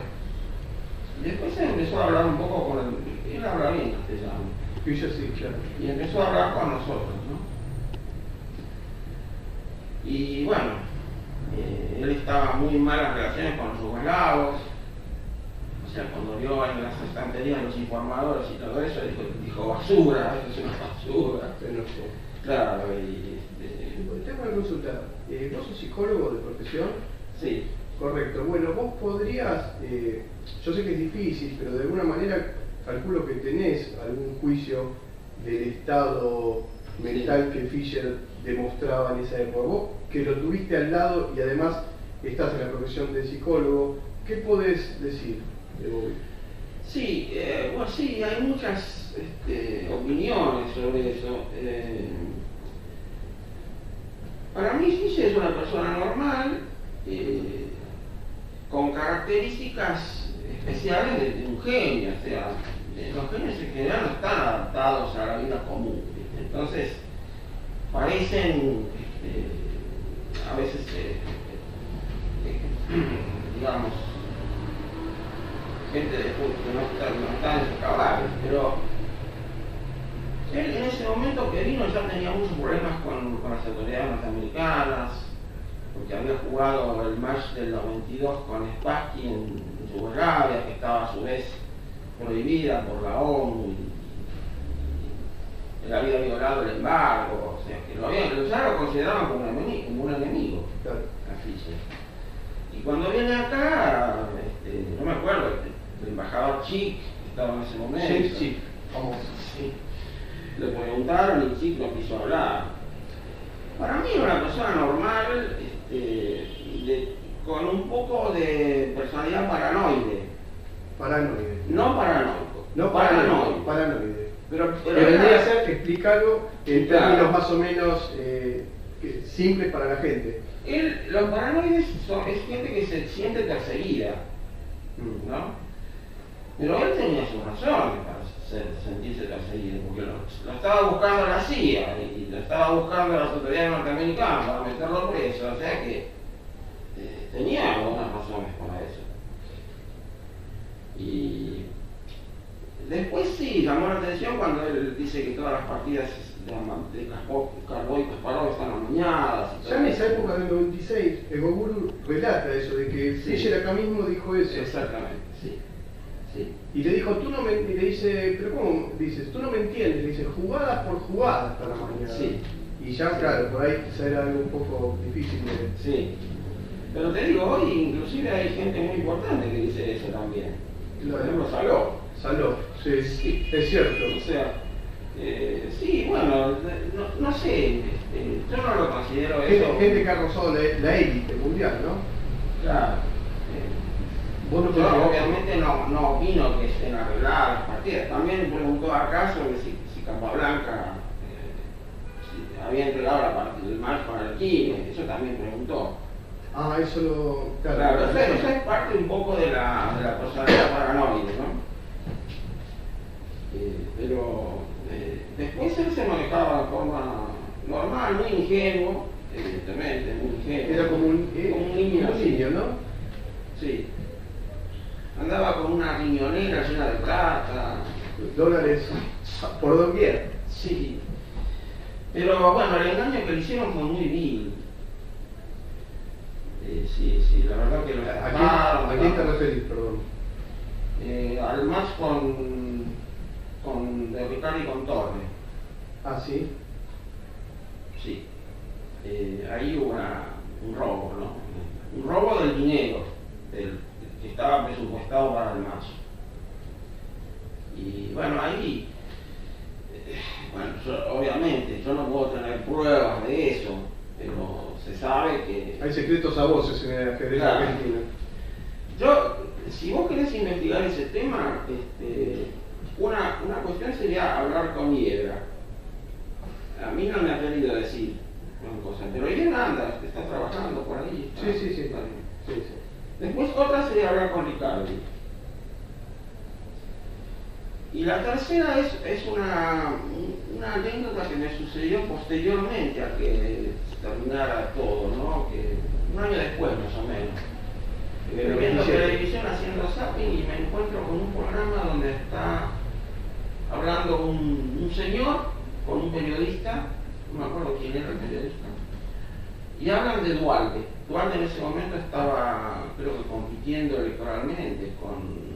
Y después se empezó a hablar un poco con él habla bien castellano. Fischer sí, claro. Y empezó a hablar con nosotros, ¿no? Y bueno, él estaba muy en malas relaciones con los yugoslavos. O sea, cuando vio en las estanterías los informadores y todo eso, dijo basura, esto es una basura. No sé. Claro, y Tengo una consulta. ¿Vos sos psicólogo de profesión? Sí. Correcto. Bueno, vos podrías, yo sé que es difícil, pero de alguna manera calculo que tenés algún juicio del estado mental que Fischer demostraba en esa época. Vos que lo tuviste al lado y además estás en la profesión de psicólogo, ¿qué podés decir de Bobby? Sí, bueno, sí, hay muchas opiniones sobre eso. Para mí Fischer es una persona normal, con características especiales de un genio, o sea, los genios en general no están adaptados a la vida común, ¿viste? Entonces parecen a veces, digamos, gente de que no está en sus cabales, pero él en ese momento que vino ya tenía muchos problemas con las autoridades norteamericanas, porque había jugado el match del 92 con Spassky en Yugoslavia, que estaba a su vez prohibida por la ONU, y él había violado el embargo, o sea que ya lo consideraban como un enemigo, Claro. a Fischer. Y cuando viene acá, no me acuerdo, el embajador Chick estaba en ese momento. James Chick, famoso. Sí. Le preguntaron y Chick no quiso hablar. Para mí era una persona normal, con un poco de personalidad paranoide. Paranoide. No paranoico. No paranoide. Paranoide. Pero Que vendría era- a ser, explícalo en Claro. términos más o menos simples para la gente. Los paranoides es gente que se siente perseguida, ¿no? Pero él tenía sus razones para sentirse perseguido, porque lo estaba buscando la CIA y lo estaba buscando las autoridades norteamericanas para meterlo preso, o sea que tenía algunas razones para eso. Y después sí, llamó la atención cuando él dice que todas las partidas de Carbó y Kasparov están amañadas. Y Ya en esa época del 96, Egoguru relata eso, de que Sí. Fischer acá mismo dijo eso. Exactamente, sí. Sí. Y le dijo, tú no me, y le dice, pero ¿cómo? Dices, tú no me entiendes, le dice, jugadas por jugadas para mañana. Sí. Y ya, claro, por ahí quizá era algo un poco difícil de... Sí. Pero te digo, hoy inclusive hay gente muy importante que dice eso también. Por ejemplo, Saló. Saló, sí, Sí. es cierto. O sea, sí, bueno, no sé, yo no lo considero eso. Gente que ha rozado la élite mundial, ¿no? Claro. Vos no Yo considerás- obviamente no opino que estén arregladas las partidas. También preguntó acá sobre si Capablanca si había entregado el match con Alquine, eso también preguntó. Ah, eso lo... Claro, eso es parte un poco de la personalidad paranoide, ¿no? Pero después él se manejaba de forma normal, muy ingenuo, evidentemente, muy ingenuo. Era como un niño, un sí. niño, ¿no? Sí. Andaba con una riñonera llena de plata. Dólares por doquier. Sí. Pero bueno, el engaño que le hicieron fue muy vil. Sí, la verdad que lo ¿A quién te referís, perdón? al match con De Riccardi y con Torre. Ah, sí. Sí. Ahí hubo un robo, ¿no? Un robo del dinero que estaba presupuestado para el match. Y bueno, ahí, obviamente, yo no puedo tener pruebas de eso, pero se sabe que... Hay secretos a voces en el ajedrez Claro. argentino. Si vos querés investigar ese tema, una cuestión sería hablar con Hiedra. A mí no me ha querido decir una cosa, pero Hiedra anda, está trabajando por ahí. Sí. Está bien. Sí. Después otra sería hablar con Riccardi. Y la tercera es una anécdota que me sucedió posteriormente a que terminara todo, ¿no? Que un año después más o menos. Viendo televisión, haciendo zapping, y me encuentro con un programa donde está hablando un señor con un periodista, no me acuerdo quién era el periodista, y hablan de Dualde. Dualde en ese momento estaba, creo que compitiendo electoralmente con,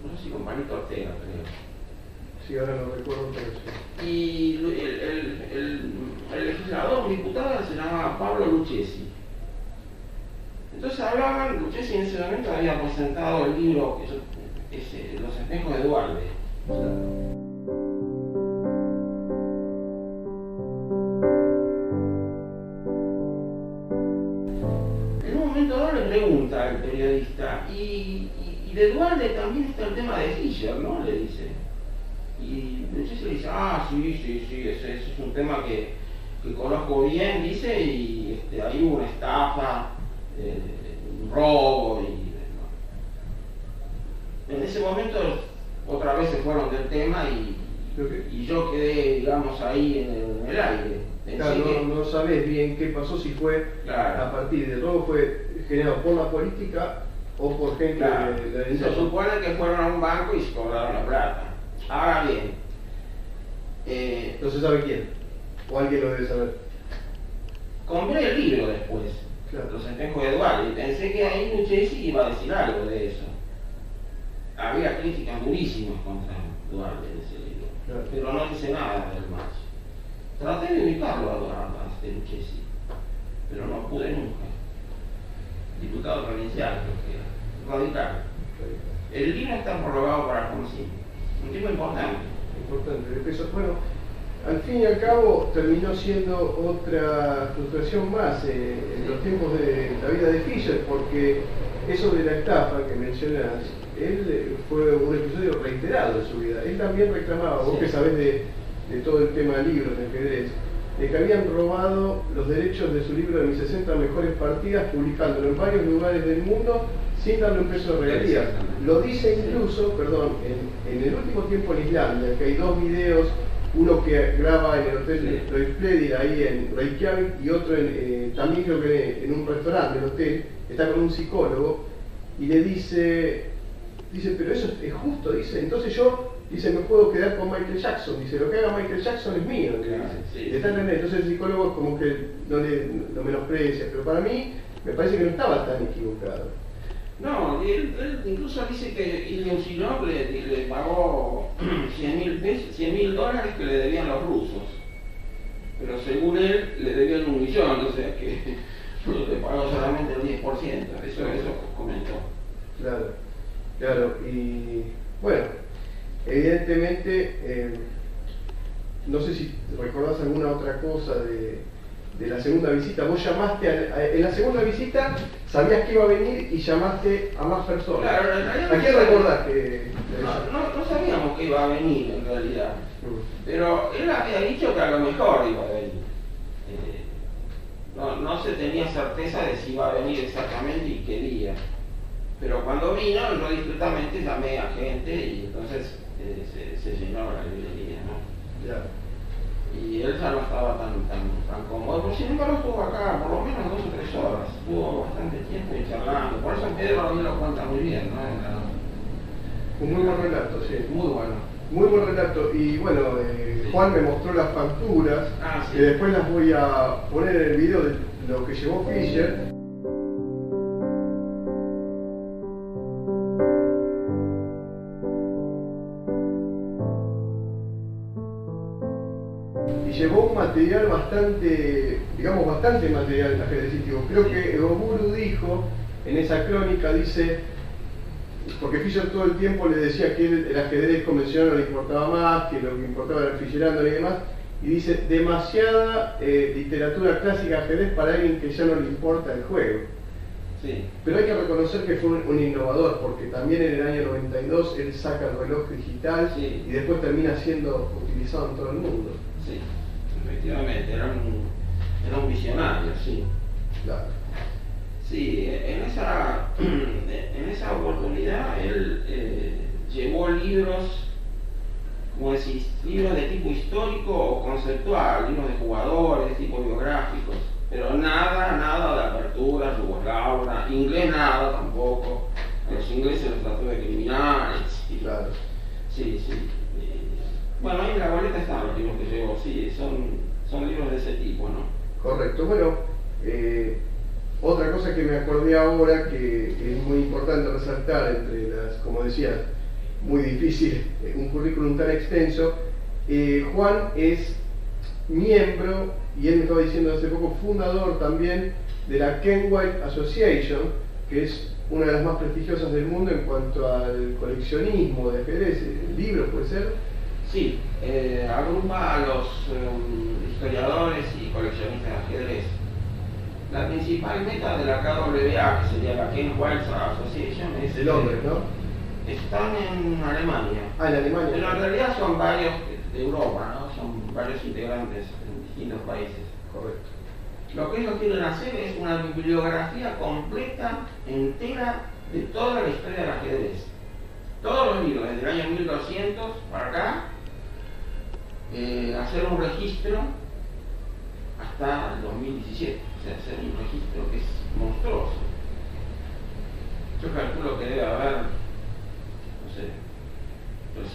no sé si con Panito Ortega, creo. Sí, ahora no recuerdo, pero sí. Y el legislador, un diputado, se llamaba Pablo Lucchesi. Entonces hablaban, Lucchesi en ese momento había presentado el libro Los espejos de Duhalde. En un momento dado le pregunta al periodista, y de Duhalde también está el tema de Fischer, ¿no? Le dice. Y Lucchesi le dice, sí, ese es un tema que conozco bien, dice, y ahí hubo una estafa, un robo, y en ese momento otra vez se fueron del tema y yo quedé, digamos, ahí en el aire. Claro, no sabés bien qué pasó, si fue a partir del robo, fue generado por la política o por gente de se supone que fueron a un banco y se cobraron la plata. Ahora bien, no se sabe quién, o alguien lo debe saber. Compré el libro después, claro. Los espejos de Duhalde, y pensé que ahí Lucchesi iba a decir algo de eso. Había críticas durísimas contra Duhalde en ese libro, claro. Pero no dice nada del macho. Traté de ubicarlo a Lucchesi, pero no pude nunca. Diputado provincial, creo que era, radical. El libro está prorrogado para Alfonsín, un tipo importante. Importante, de peso. Bueno, al fin y al cabo terminó siendo otra frustración más en los tiempos de la vida de Fischer, porque eso de la estafa que mencionás, él fue un episodio reiterado en su vida. Él también reclamaba, vos que sabés de todo el tema de libros, de ajedrez, de que habían robado los derechos de su libro de mis 60 mejores partidas, publicándolo en varios lugares del mundo sin darle un peso de regalías. Lo dice incluso, en el último tiempo en Islandia, que hay dos videos, uno que graba en el hotel Reykjavik, ahí en Reykjavik, y otro también creo que en un restaurante del hotel, está con un psicólogo, y le dice, pero eso es justo, dice, entonces yo, dice, me puedo quedar con Michael Jackson, dice, lo que haga Michael Jackson es mío, entonces el psicólogo como que no menosprecia, pero para mí me parece que no estaba tan equivocado. No, él incluso dice que Ilyich Ustinov le pagó $100,000 que le debían los rusos, pero según él le debían 1 millón, o sea que le pagó solamente el 10%, eso comentó. Claro, y bueno, evidentemente, no sé si recordás alguna otra cosa de la segunda visita. Vos llamaste, en la segunda visita sabías que iba a venir y llamaste a más personas. Claro, ¿A quién recordás que...? No sabíamos que iba a venir en realidad, pero él había dicho que a lo mejor iba a venir. No se tenía certeza de si iba a venir exactamente y qué día. Pero cuando vino, yo discretamente llamé a gente y entonces se llenó la librería, ¿no? Ya. Y él ya no estaba tan cómodo, pero sin embargo estuvo acá por lo menos 2 o 3 horas, estuvo bastante tiempo y charlando. Por eso Pedro a mí lo cuenta muy bien, ¿no? Un muy buen relato, sí. Muy bueno. Muy buen relato. Y bueno, Juan me mostró las facturas, que después las voy a poner en el video de lo que llevó Fischer. Llevó un material bastante material ajedrecístico. Creo que Egoburu dijo, en esa crónica, dice, porque Fischer todo el tiempo le decía que el ajedrez convencional no le importaba más, que lo que importaba era el Fischerándolo y demás, y dice, demasiada literatura clásica de ajedrez para alguien que ya no le importa el juego. Sí. Pero hay que reconocer que fue un innovador, porque también en el año 92 él saca el reloj digital y después termina siendo utilizado en todo el mundo. Sí. Efectivamente, era un visionario, sí. Claro. Sí, en esa oportunidad él llevó libros, como decís, libros de tipo histórico o conceptual, libros de jugadores, tipo biográficos, pero nada de apertura, Yugoslavia, inglés nada tampoco. A los ingleses los trató de criminales. Claro. Sí. Bueno, ahí en la boleta están los libros que llevo, sí, son libros de ese tipo, ¿no? Correcto. Bueno, otra cosa que me acordé ahora que es muy importante resaltar entre las, como decía, muy difícil, un currículum tan extenso, Juan es miembro, y él me estaba diciendo hace poco, fundador también de la Ken White Association, que es una de las más prestigiosas del mundo en cuanto al coleccionismo de ajedrez. ¿Libros puede ser? Sí, agrupa a los historiadores y coleccionistas de ajedrez. La principal meta de la KWA, que sería la Ken White Association, es de Londres, ¿no? Están en Alemania. Ah, en Alemania. Pero en realidad son varios de Europa, ¿no? Son varios integrantes en distintos países. Correcto. Lo que ellos quieren hacer es una bibliografía completa, entera, de toda la historia del ajedrez. Todos los libros, desde el año 1200 para acá, hacer un registro hasta el 2017. O sea, hacer un registro que es monstruoso. Yo calculo que debe haber, no sé,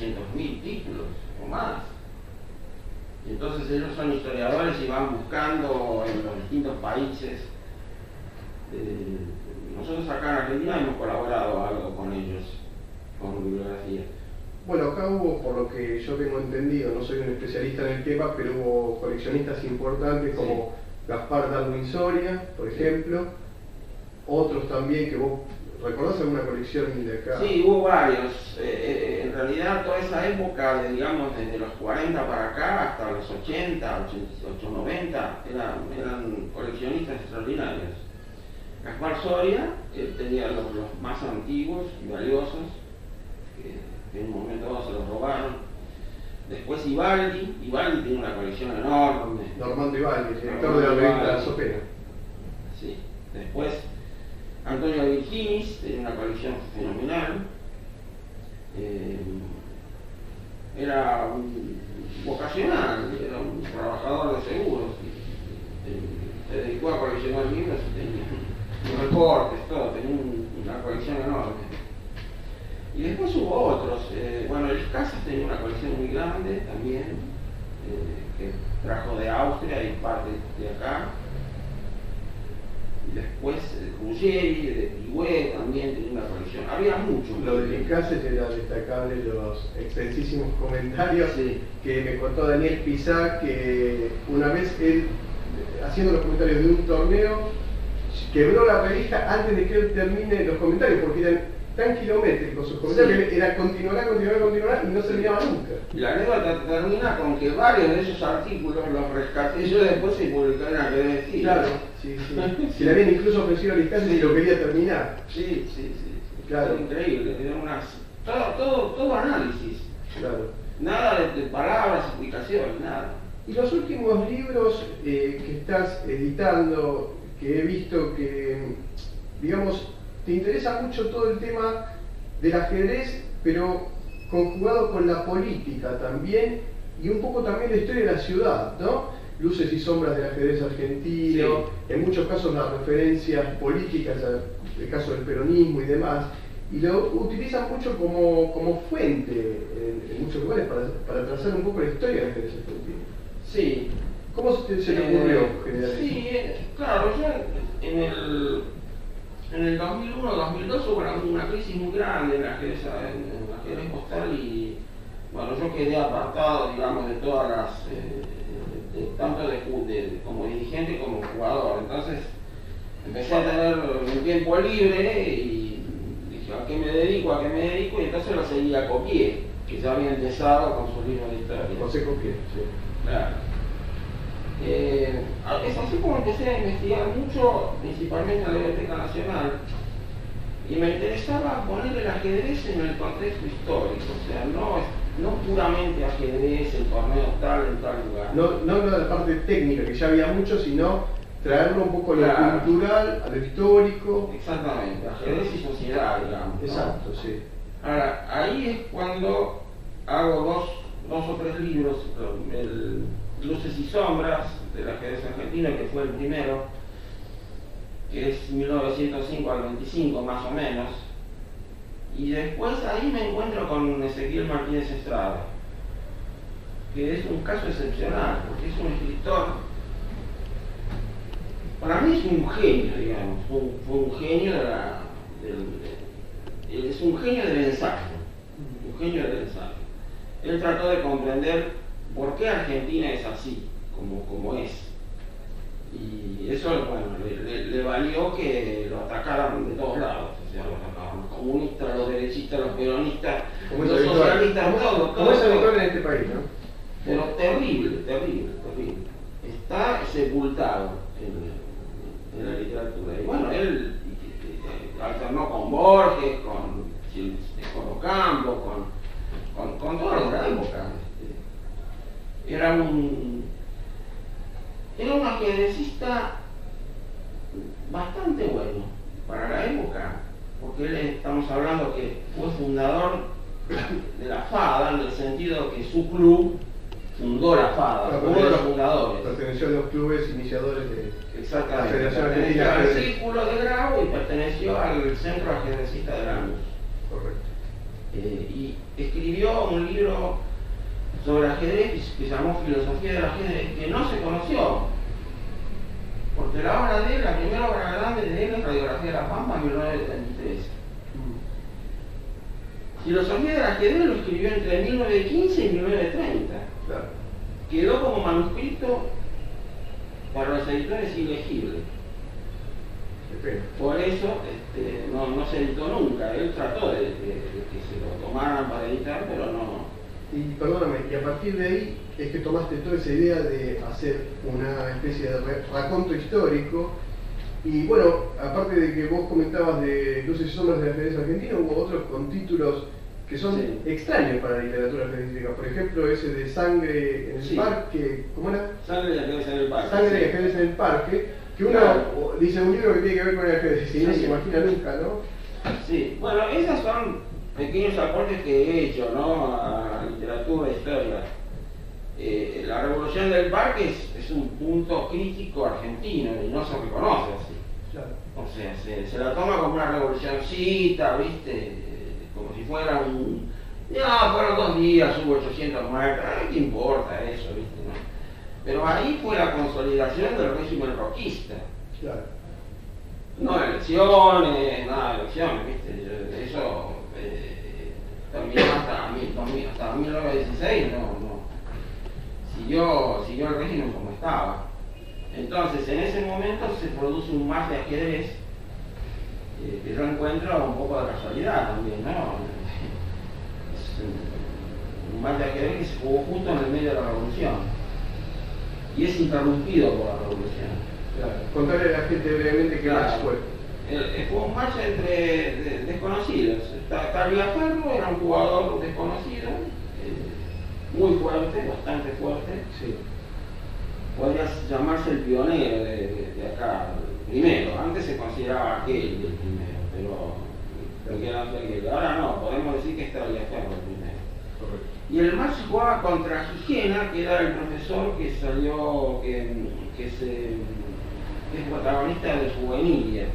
300.000 títulos o más. Y entonces ellos son historiadores y van buscando en los distintos países. Nosotros acá en Argentina hemos colaborado algo con ellos, con bibliografía. Bueno, acá hubo, por lo que yo tengo entendido, no soy un especialista en el tema, pero hubo coleccionistas importantes como Gaspar Darwin Soria, por ejemplo, otros también que vos... ¿Recordás alguna colección de acá? Sí, hubo varios. En realidad toda esa época, digamos desde los 40 para acá hasta los 80, 90, eran coleccionistas extraordinarios. Gaspar Soria, él tenía los más antiguos y valiosos, que en un momento dado se los robaron. Después Ivaldi tiene una colección enorme. Normando Ivaldi, director de la revista Sopena. Sí, después Antonio Virginis tiene una colección fenomenal. Era un vocacional, era un trabajador de seguros. Se dedicó a coleccionar libros y tenía recortes, todo, tenía una colección enorme. Y después hubo otros. Bueno, Luis Casas tenía una colección muy grande también, que trajo de Austria y parte de acá. Y después Ruggeri, de Pigüé también tenía una colección. Había muchos. Lo de Luis Casas era destacable, los extensísimos comentarios que me contó Daniel Pizá, que una vez él, haciendo los comentarios de un torneo, quebró la revista antes de que él termine los comentarios, porque eran tan kilométricos sus comentarios, era continuar y no se terminaba nunca. Y la anécdota termina con que varios de esos artículos los rescaté yo después se publicaron en Ajedrez. Claro, sí. Si le habían incluso ofrecido a Luis Casas y lo quería terminar. Sí. Claro. Era increíble, era todo análisis. Claro. Nada de palabras, explicaciones, nada. Y los últimos libros que estás editando, que he visto que, digamos, te interesa mucho todo el tema del ajedrez, pero conjugado con la política también, y un poco también la historia de la ciudad, ¿no? Luces y sombras del ajedrez argentino, en muchos casos las referencias políticas, el caso del peronismo y demás, y lo utilizan mucho como fuente en muchos lugares para trazar un poco la historia del ajedrez argentino. Sí. ¿Cómo se le ocurrió generar eso? Sí, claro, yo en el 2001-2002 hubo una crisis muy grande en el ajedrez postal y bueno, yo quedé apartado, digamos, de todas las, tanto como dirigente como jugador. Entonces empecé a tener un tiempo libre y dije, ¿a qué me dedico? Y entonces lo seguí a Copié, que ya había empezado con sus libros de historia. José Copié, sí. Claro. Es así como empecé a investigar mucho, principalmente en la Biblioteca Nacional, y me interesaba poner el ajedrez en el contexto histórico, o sea, no puramente ajedrez, el torneo tal en tal lugar. No la parte técnica, que ya había mucho, sino traerlo un poco a lo cultural, a lo histórico. Exactamente, ajedrez y sociedad, digamos. Exacto, ¿no? sí. Ahora, ahí es cuando hago dos o tres libros, Luces y sombras del ajedrez argentino, que fue el primero, que es 1905 al 25 más o menos, y después ahí me encuentro con Ezequiel Martínez Estrada, que es un caso excepcional, porque es un escritor, para mí es un genio, digamos, fue un genio es un genio del ensayo, Él trató de comprender por qué Argentina es así, como es. Y eso, bueno, le valió que lo atacaran de todos lados. O sea, lo atacaban los comunistas, los derechistas, los peronistas, los socialistas, todo. Como es habitual en este país, ¿no? Pero terrible. Está sepultado en la literatura. Y bueno, él alternó con Borges, con Ocampo, con todos los de la época. Era un ajedrecista bastante bueno para la época, porque él, estamos hablando que fue fundador de la FADA, en el sentido que su club fundó la FADA, fue uno de los fundadores. Perteneció a los clubes iniciadores de Exactamente, la Federación perteneció Argentina al Círculo de Grau y perteneció al Centro Ajedrecista de Lanús. Correcto. Y escribió un libro sobre ajedrez que se llamó Filosofía del Ajedrez, que no se conoció, porque la obra de él, la primera obra grande de él es Radiografía de la Pampa, en 1933. Filosofía del Ajedrez lo escribió entre 1915 y 1930. Claro. Quedó como manuscrito para los editores ilegible. Por eso no se editó nunca. Él trató de que se lo tomaran para editar, pero no. Y perdóname, y a partir de ahí es que tomaste toda esa idea de hacer una especie de raconto histórico. Y bueno, aparte de que vos comentabas de Luces y Sombras del Ajedrez Argentino, hubo otros con títulos que son extraños para la literatura ajedrecística. Por ejemplo, ese de Sangre en el Parque, ¿cómo era? Sangre y Ajedrez en el Parque. Sangre y Ajedrez en el Parque, que uno dice un libro que tiene que ver con el ajedrez y no se imagina nunca, ¿no? Sí, bueno, esas son pequeños aportes que he hecho, ¿no? A la literatura, historia. La Revolución del Parque es un punto crítico argentino y no se reconoce así. Claro. O sea, se la toma como una revolucioncita, ¿viste? Como si fuera fueron 2 días, hubo 800 muertos, ¿qué importa eso, viste? ¿No? Pero ahí fue la consolidación del régimen roquista. Claro. No elecciones, nada de elecciones, viste, eso terminó hasta 1916, siguió el régimen como estaba. Entonces, en ese momento se produce un match de ajedrez que yo encuentro un poco de casualidad también, ¿no? Es un match de ajedrez que se jugó justo en el medio de la revolución y es interrumpido por la revolución. Claro. Contarle a la gente brevemente qué match fue. Fue un match entre desconocidos. Tagliaferro era un jugador desconocido, muy fuerte, bastante fuerte. Sí. Podría llamarse el pionero de acá, primero. Antes se consideraba aquel el primero, pero que era aquel. Ahora no, podemos decir que es Tagliaferro el primero. Correcto. Y el match se jugaba contra Gigena, que era el profesor que salió, que es protagonista de Juvenilia.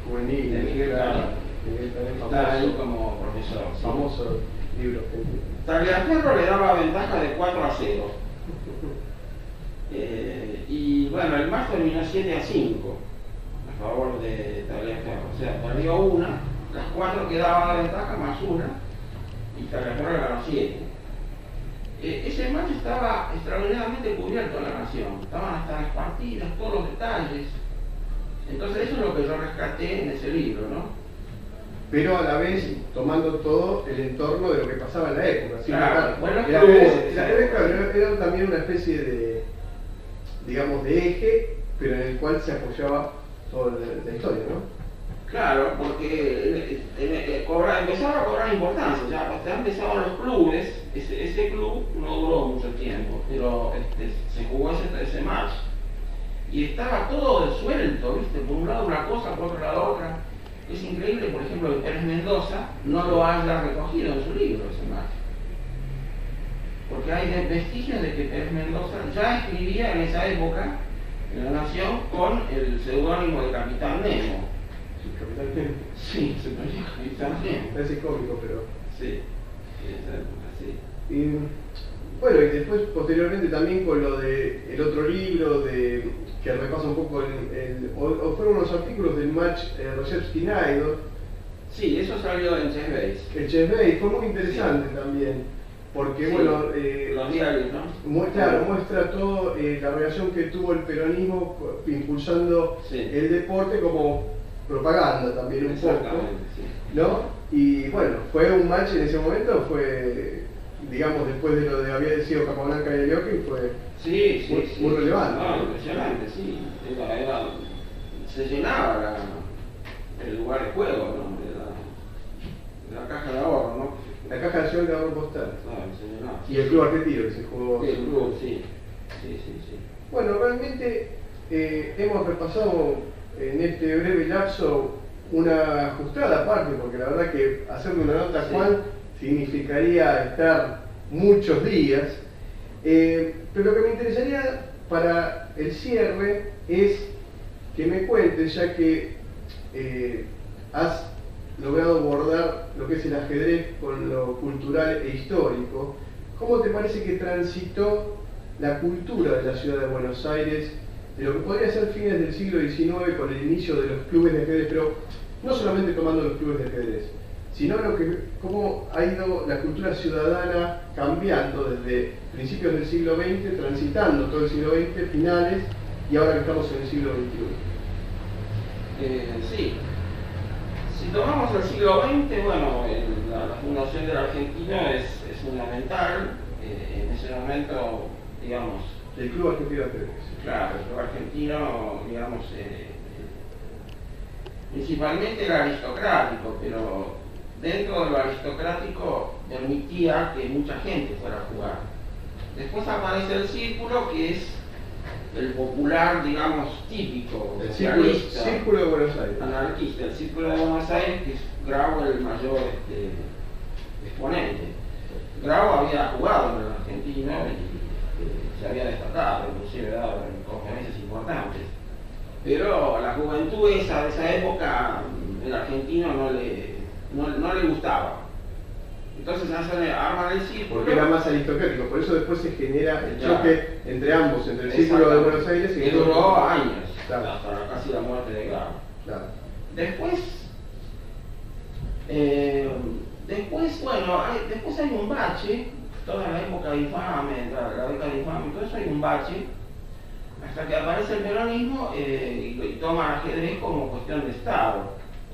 Juvenilia, de Miguel Cano. Está ahí como profesor. Famoso libro. Tagliaferro le daba ventaja de 4-0. Y bueno, el match terminó 7-5 a favor de Tagliaferro. O sea, perdió una, las 4 que daba la ventaja más una, y Tagliaferro ganó 7. Ese match estaba extraordinariamente cubierto en La Nación. Estaban hasta las partidas, todos los detalles. Entonces eso es lo que yo rescaté en ese libro, ¿no? Pero a la vez tomando todo el entorno de lo que pasaba en la época. ¿Sí? Claro, bueno, era también una especie de, digamos, de eje, pero en el cual se apoyaba toda la historia, ¿no? Claro, porque empezaba a cobrar importancia, ya empezaban los clubes, ese club no duró mucho tiempo, pero se jugó ese match. Y estaba todo suelto, ¿viste? Por un lado una cosa, por otro lado otra. Es increíble, por ejemplo, que Pérez Mendoza no lo haya recogido en su libro, ese match. Porque hay vestigios de que Pérez Mendoza ya escribía en esa época, en La Nación, con el seudónimo de Capitán Nemo. Capitán Nemo. Sí, se ponía Capitán Nemo. Parece cómico, pero... Sí, en esa época, sí. Y, bueno, y después, posteriormente, también con lo de el otro libro, que repasa un poco o fueron unos artículos del match Rozhevsky-Naidoo. Sí, eso salió en Chess Base. El Chess Base fue muy interesante también. porque Sí, bueno, los diarios, ¿no? claro, muestra todo la relación que tuvo el peronismo impulsando el deporte como propaganda también un poco, sí. ¿no? Y bueno, fue un match en ese momento, fue, digamos, después de lo de había sido Capablanca y Elioque, fue muy relevante. No, impresionante, sí. Se llenaba el lugar de juego, ¿no? La caja de ahorro, ¿no? La Caja Nacional de Ahorro Postal. Claro, se llenaba. Y el Club Argentino que se jugó. El club, sí. Bueno, realmente hemos repasado en este breve lapso una ajustada parte, porque la verdad que hacerle una nota a Juan significaría estar muchos días, pero lo que me interesaría para el cierre es que me cuentes, ya que has logrado abordar lo que es el ajedrez con lo cultural e histórico, ¿cómo te parece que transitó la cultura de la ciudad de Buenos Aires, de lo que podría ser fines del siglo XIX con el inicio de los clubes de ajedrez, pero no solamente tomando los clubes de ajedrez, sino cómo ha ido la cultura ciudadana cambiando desde principios del siglo XX, transitando todo el siglo XX, finales, y ahora que estamos en el siglo XXI? Sí. Si tomamos el siglo XX, bueno, la fundación de la Argentina es fundamental. En ese momento, digamos... El Club Argentino de Ajedrez. Claro, el Club Argentino, digamos, principalmente era aristocrático, pero dentro de lo aristocrático permitía que mucha gente fuera a jugar. Después aparece el círculo, que es el popular, digamos, típico, el círculo de Buenos Aires. Anarquista, el círculo de Buenos Aires, que es Grau el mayor exponente. Grau había jugado en la Argentina y se había destacado, inclusive dado conferencias importantes. Pero la juventud de esa época, el argentino no le gustaba. Entonces arman el círculo. Porque era más aristocrático, por eso después se genera el choque entre ambos, entre el círculo de Buenos Aires y que duró años, claro, hasta casi la muerte de Grau. Claro. Después hay un bache, toda la época infame, la década infame, todo eso hay un bache, hasta que aparece el peronismo y toma el ajedrez como cuestión de Estado.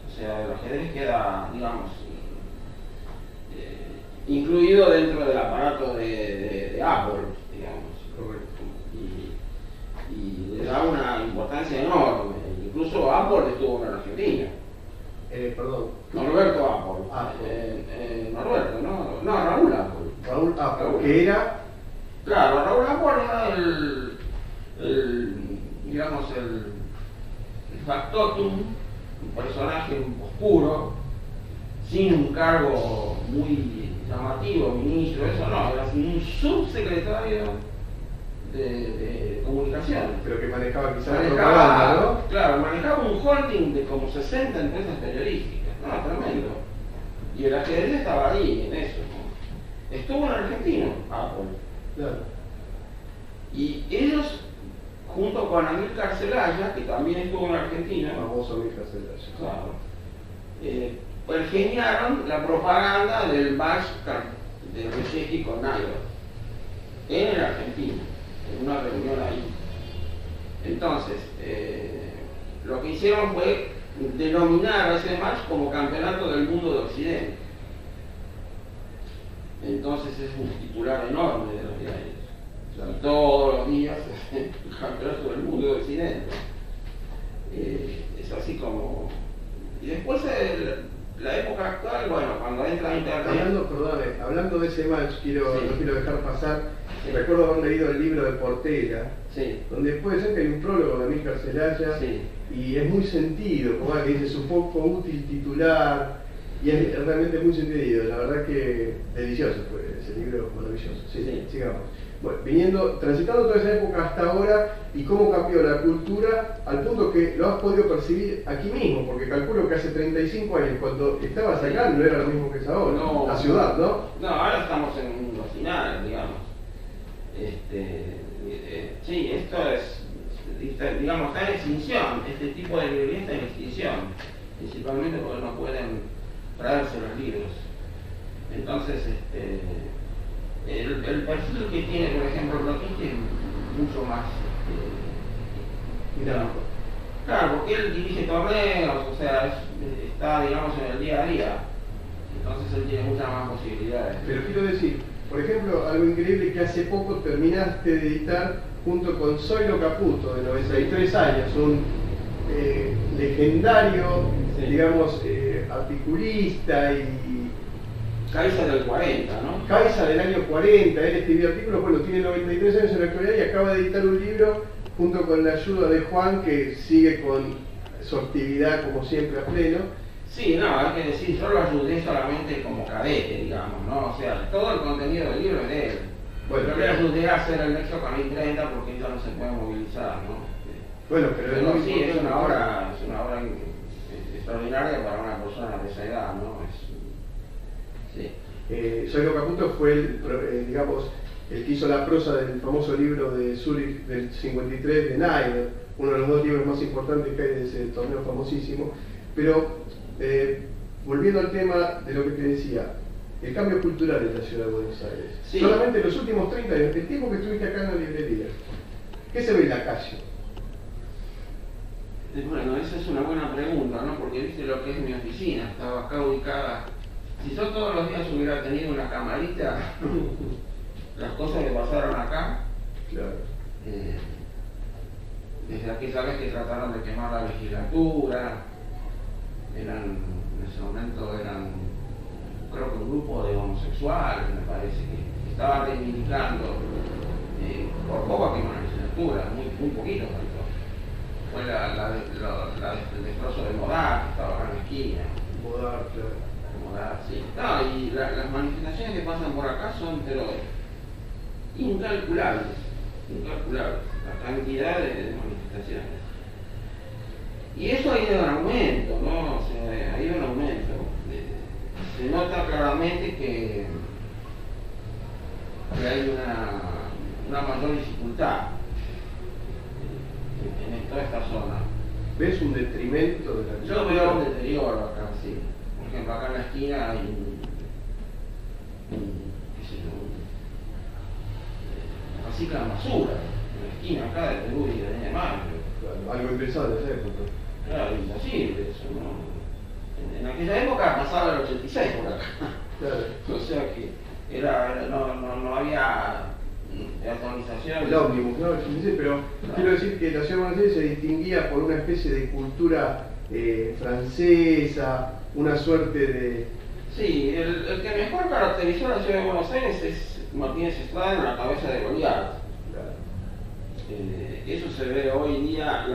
O sea, el ajedrez queda, digamos, incluido dentro del aparato de Apple, digamos. Correcto. Y le da una importancia enorme. Incluso Apple estuvo en Argentina. Perdón. Norberto Apple. Norberto, ¿no? No, Raúl Apple. Raúl Apple, que era... Claro, Raúl Apple era digamos, el factotum, un personaje oscuro, sin un cargo muy llamativo, ministro, eso no, era un subsecretario de comunicaciones. Pero que manejaba quizás la propaganda, ¿no? Claro, manejaba un holding de como 60 empresas periodísticas, no, tremendo. Y el ajedrez estaba ahí, en eso, ¿no? Estuvo en Argentina, Apple. Claro. Y ellos, junto con Amílcar Zelaya, que también estuvo en Argentina, famoso Amílcar Zelaya, claro, pergeniaron la propaganda del match de Regeski con Nairo en la Argentina, en una reunión ahí. Entonces, lo que hicieron fue denominar a ese match como Campeonato del Mundo de Occidente. Entonces es un titular enorme de los diarios. O sea, todos los días el Campeonato del Mundo de Occidente. Es así como... Y después la época actual, bueno, cuando entra Internet... Hablando de ese match, Sí. no quiero dejar pasar, Sí. recuerdo haber leído el libro de Portela, Sí. donde puede ser que hay un prólogo de Amílcar Zelaya, Sí. y es muy sentido, como que dice su poco útil titular, y es realmente muy sentido, la verdad que delicioso fue ese libro, maravilloso. Sí. Sigamos. Bueno, transitando toda esa época hasta ahora, y cómo cambió la cultura al punto que lo has podido percibir aquí mismo, porque calculo que hace 35 años, cuando estabas acá, no era lo mismo que es ahora, No. la ciudad, ¿no? No, ahora estamos en los finales, digamos. Sí, esto es, digamos, está en extinción, este tipo de librería está en extinción, principalmente porque no pueden traerse los libros. Entonces, el perfil que tiene, por ejemplo, Bloquín es mucho más dinámico. claro, porque él dirige torneos, o sea, está, digamos, en el día a día, entonces él tiene muchas más posibilidades. Pero quiero decir, por ejemplo, algo increíble que hace poco terminaste de editar junto con Zoilo Caputo, de 93 años, un legendario, sí, digamos, articulista y Caixa del 40, ¿no? Caixa del año 40, él escribió artículos, bueno, tiene 93 años en la actualidad y acaba de editar un libro junto con la ayuda de Juan, que sigue con su actividad como siempre a pleno. Sí, no, hay que decir, yo lo ayudé solamente como cadete, digamos, ¿no? O sea, todo el contenido del libro es de él. Bueno, yo le ayudé a hacer el nexo con I-30 porque ella no se puede movilizar, ¿no? Bueno, pero sí, es una obra extraordinaria para una persona de esa edad, ¿no? Sí. Zoilo Caputo fue digamos, el que hizo la prosa del famoso libro de Zurich del 53 de Naider, uno de los dos libros más importantes que hay de ese torneo famosísimo. Pero volviendo al tema de lo que te decía, el cambio cultural en la ciudad de Buenos Aires. Sí. Solamente en los últimos 30 años, el tiempo que estuviste acá en la librería, ¿qué se ve en la calle? Bueno, esa es una buena pregunta, ¿no? Porque viste lo que es mi oficina, estaba acá ubicada. Si yo todos los días hubiera tenido una camarita, las cosas que pasaron acá, Claro. desde aquella vez que trataron de quemar la legislatura, en ese momento eran, creo que un grupo de homosexuales, me parece, que estaban reivindicando, por poco quemar la legislatura, muy poquito faltó. Fue el destrozo de Modar, que estaba acá en la esquina. Modar, claro. Modar, sí. No, y las manifestaciones que pasan por acá son, pero incalculables, la cantidad de manifestaciones. Y eso ha ido en aumento, ¿no? O sea, ha ido en aumento. Se nota claramente que hay una mayor dificultad en toda esta zona. ¿Ves un detrimento de la Yo veo un deterioro acá, sí. Por ejemplo, acá en la esquina hay qué sé yo, reciclan basura. En la esquina acá de Perú y de Dinamarca. Algo impensado en esa época. Claro, imposible eso, ¿no? En aquella época pasaba el 86 por acá. Claro. O sea que no había autorización. El ómnibus, ¿no? Pero no. Quiero decir que la ciudad de Buenos Aires se distinguía por una especie de cultura francesa, una suerte de... Sí, el que mejor caracterizó a la ciudad de Buenos Aires es Martínez Estrada en La cabeza de Goliat. Claro. Eso se ve hoy en día,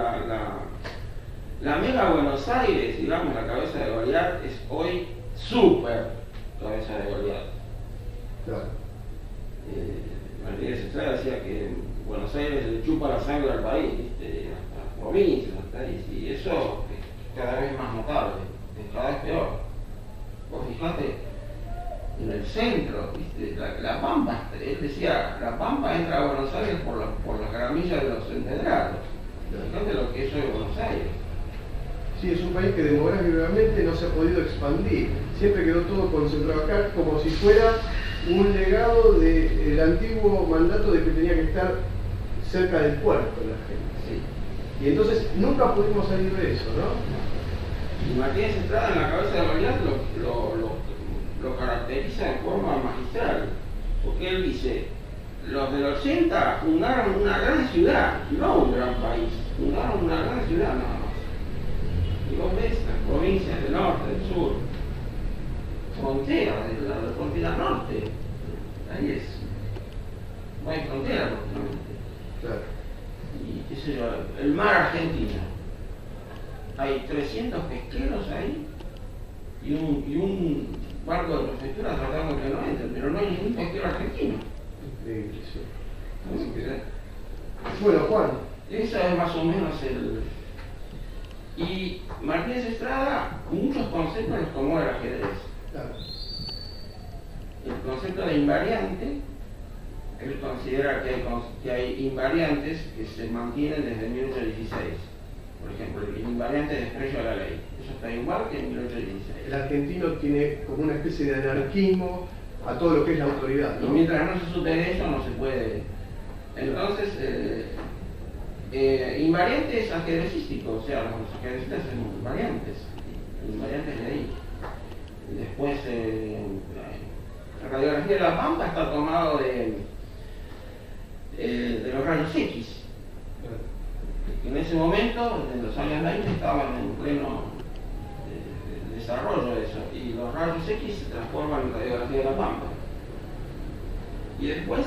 la mega Buenos Aires, digamos, La cabeza de Goliat es hoy súper cabeza de Goliat. Claro. Martínez Estrada decía que Buenos Aires le chupa la sangre al país, ¿viste? A las provincias, hasta ahí, y eso es cada vez más notable, es cada vez peor. Vos fijate, en el centro, ¿viste? La Pampa, él decía, la Pampa entra a Buenos Aires por la caramilla de los empedrados. Fíjate lo que eso es Buenos Aires. Sí, es un país que demográficamente no se ha podido expandir. Siempre quedó todo concentrado acá como si fuera un legado del antiguo mandato de que tenía que estar cerca del puerto la gente. Sí. Y entonces nunca pudimos salir de eso, ¿no? Y Martínez Estrada en La cabeza de Goliat lo caracteriza de forma magistral, porque él dice, los del 80 fundaron una gran ciudad, no un gran país, fundaron una gran ciudad nada más. Y vos ves las provincias del norte, del sur, frontera, de la frontera norte, ahí es, no hay frontera prácticamente. Claro. Y qué sé yo, el mar argentino, hay 300 pesqueros ahí y un barco de prefectura tratando que no entre, pero no hay ningún pesquero argentino. Increíble, sí. Así que, Bueno, Juan. eso es más o menos Y Martínez Estrada muchos conceptos los tomó del ajedrez. Claro. El concepto de invariante, él considera que hay invariantes que se mantienen desde 1816. Por ejemplo, el invariante de desprecio a la ley. Eso está igual que en 1816. El argentino tiene como una especie de anarquismo a todo lo que es la autoridad, Y ¿no? mientras no se supere eso, no se puede. Entonces, invariantes ajedrecísticos, o sea, los ajedrecistas son invariantes de ahí. Después, la radiografía de la Pampa está tomado de los rayos X. En ese momento, en los años 20, estaban en pleno desarrollo de eso, y los rayos X se transforman en radiografía de la Pampa. Y después,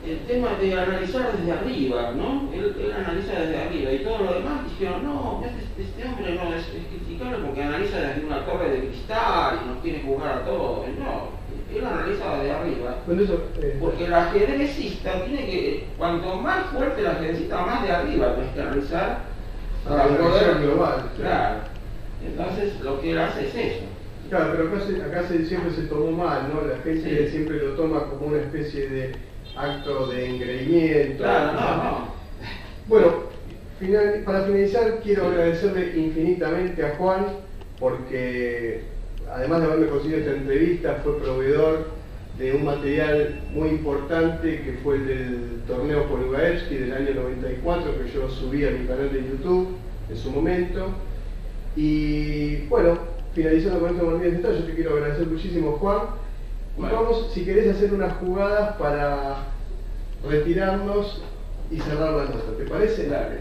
el tema de analizar desde arriba, ¿no? Él analiza desde arriba, y todo lo demás dijeron, no, este hombre no es criticable porque analiza desde una torre de cristal y nos quiere jugar a todos. No, él analiza desde arriba. Bueno, eso, Porque el ajedrecista tiene que, cuanto más fuerte el ajedrecista, más de arriba tienes que analizar la visión global. Claro. Entonces lo que él hace es eso. Claro, pero acá siempre se tomó mal, ¿no? La gente siempre lo toma como una especie de acto de engreimiento. Claro, no. Bueno, para finalizar quiero agradecerle infinitamente a Juan porque además de haberme conseguido esta entrevista fue proveedor de un material muy importante que fue el del torneo Polugaevsky del año 94 que yo subí a mi canal de YouTube en su momento. Y bueno, finalizando con esto yo te quiero agradecer muchísimo, Juan. Y vamos, si querés, hacer unas jugadas para retirarnos y cerrar la nota. ¿Te parece? Dale.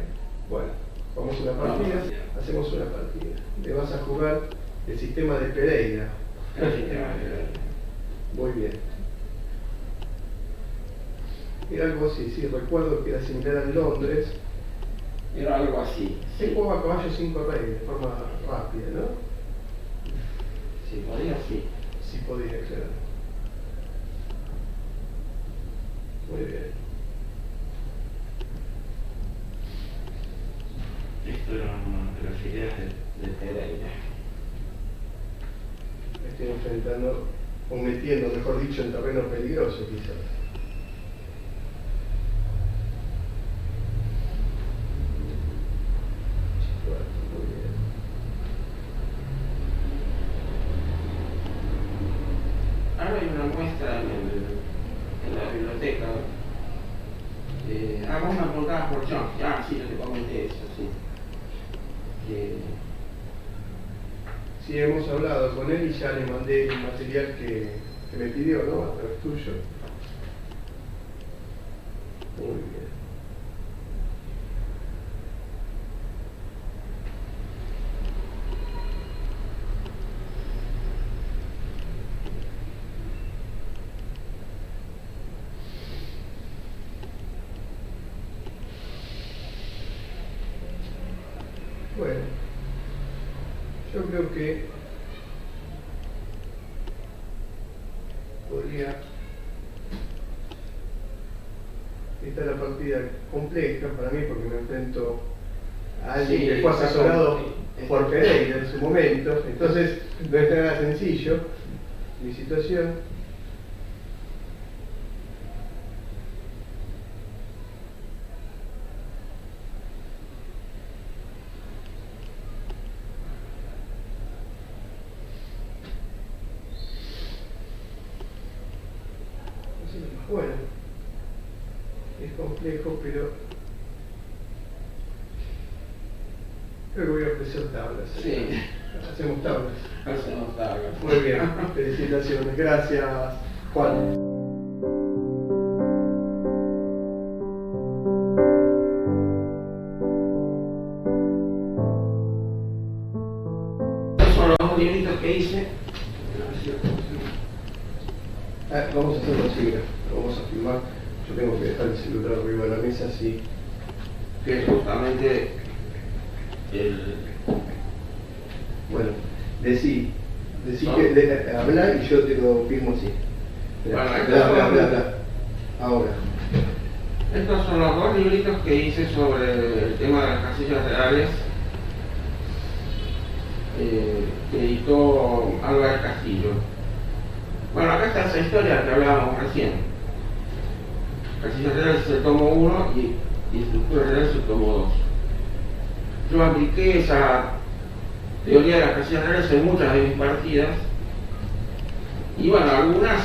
Bueno, vamos a una partida. Hacemos una partida. Le vas a jugar el sistema de Pereira. El sistema de Pereira. Muy bien. Era algo así, sí, recuerdo que era similar en Londres. Era algo así. Se jugaba a caballo 5 reyes de forma rápida, ¿no? Si podía, sí. Sí podía, claro. Muy bien. Esto era una de las ideas de Pereira. Me estoy enfrentando, o metiendo, mejor dicho, en terreno peligroso quizás. Muy bien. Ahora hay una muestra en la biblioteca. Hago una pregunta por John. Ah, sí, yo te comenté eso, sí. Sí, hemos hablado con él y ya le mandé el material que me pidió, ¿no? A través tuyo. Muy bien. Bueno, yo creo que podría esta es la partida compleja para mí porque me enfrento a alguien que fue asesorado por Pereira en su momento, entonces no es nada sencillo mi situación. Bueno, es complejo, pero creo que voy a ofrecer tablas. Sí. Hacemos tablas. Hacemos tablas. Muy bien, felicitaciones. Gracias, Juan. Estos son los dos libritos que hice. Vamos a hacerlo así, mira, lo vamos a filmar. Yo tengo que dejar el celular arriba de la mesa así. Que es justamente el... Bueno, decí que habla y yo te lo firmo así. Bla. Ahora. Estos son los dos libritos que hice sobre el tema de las casillas reales que editó Álvarez Castillo. Bueno, acá está esa historia que hablábamos recién. Casillas reales es el tomo 1 y estructura real es el tomo 2. Yo apliqué esa teoría de las casillas reales en muchas de mis partidas Y bueno, algunas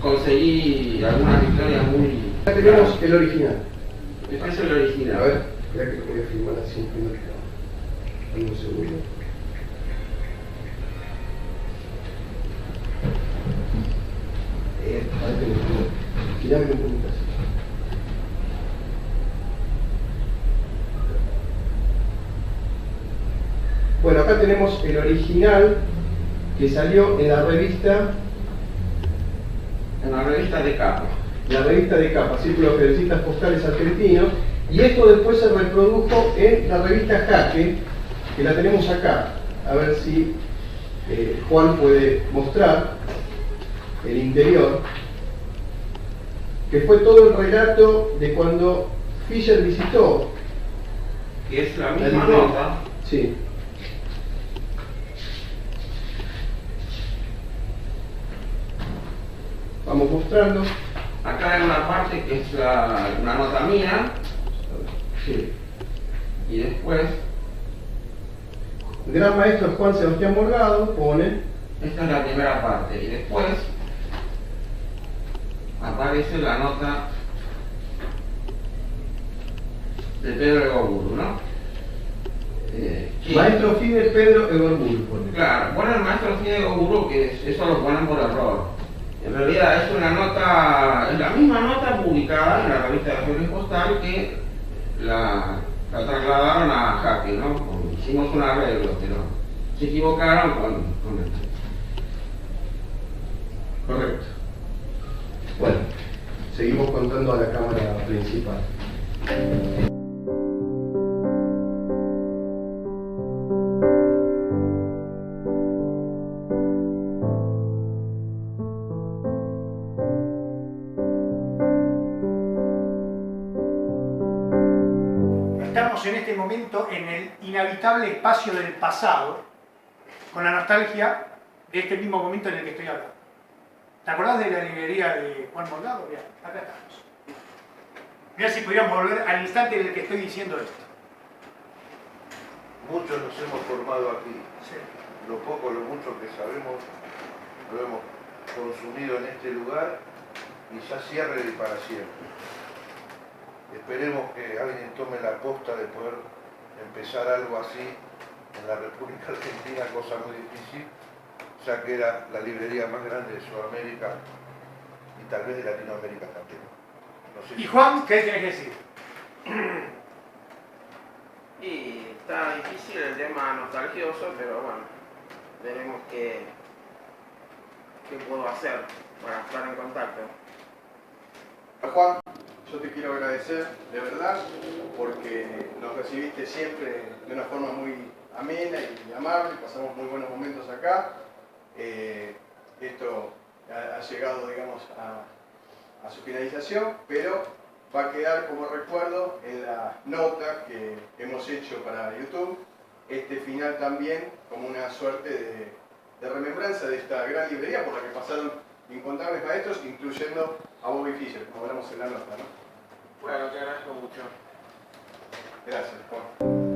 conseguí algunas victorias muy... Acá tenemos el original. Este es el original. A ver, espera que lo voy a filmar así primero que nada. Dame un segundo. Ahí tengo todo. Girame un poquito así. Bueno, acá tenemos el original que salió en la revista. En la revista de capa. La revista de capa, Círculo de Periodistas Postales Argentinos, y esto después se reprodujo en la revista Jaque, que la tenemos acá. A ver si Juan puede mostrar el interior, que fue todo el relato de cuando Fischer visitó. Que es la misma nota. Sí. Vamos mostrando. Acá hay una parte que es una nota mía. Sí. Y después, El gran maestro Juan Sebastián Morgado pone. esta es la primera parte. Y después aparece la nota de Pedro Egoburu, ¿no? Maestro Fidel Pedro Egorburu pone. Claro, pone el maestro Fidel Egoburu, que eso lo ponen por error. En realidad es una nota, es la misma nota publicada en la revista de Feliz Postal que la trasladaron a Jaque, ¿no? Hicimos un arreglo, pero se equivocaron con esto. Correcto. Bueno, seguimos contando a la cámara principal. Estamos en este momento en el inhabitable espacio del pasado, con la nostalgia de este mismo momento en el que estoy hablando. ¿Te acordás de la librería de Juan Morgado? Mirá, acá estamos. Mirá si pudiéramos volver al instante en el que estoy diciendo esto. Muchos nos hemos formado aquí. Sí. Lo poco, lo mucho que sabemos, lo hemos consumido en este lugar y ya cierre y para siempre. Esperemos que alguien tome la posta de poder empezar algo así en la República Argentina, cosa muy difícil, ya que era la librería más grande de Sudamérica y tal vez de Latinoamérica también. No sé Y si- Juan, ¿qué tienes que decir? Y está difícil el tema nostalgioso, pero bueno, veremos qué puedo hacer para estar en contacto. Juan, yo te quiero agradecer de verdad porque nos recibiste siempre de una forma muy amena y amable, pasamos muy buenos momentos acá. Esto ha llegado, digamos, a su finalización, pero va a quedar como recuerdo en la nota que hemos hecho para YouTube, este final también como una suerte de remembranza de esta gran librería por la que pasaron incontables maestros, incluyendo a Bobby Fischer, como hablamos en la nota, ¿no? Bueno, te agradezco mucho. Gracias, Juan.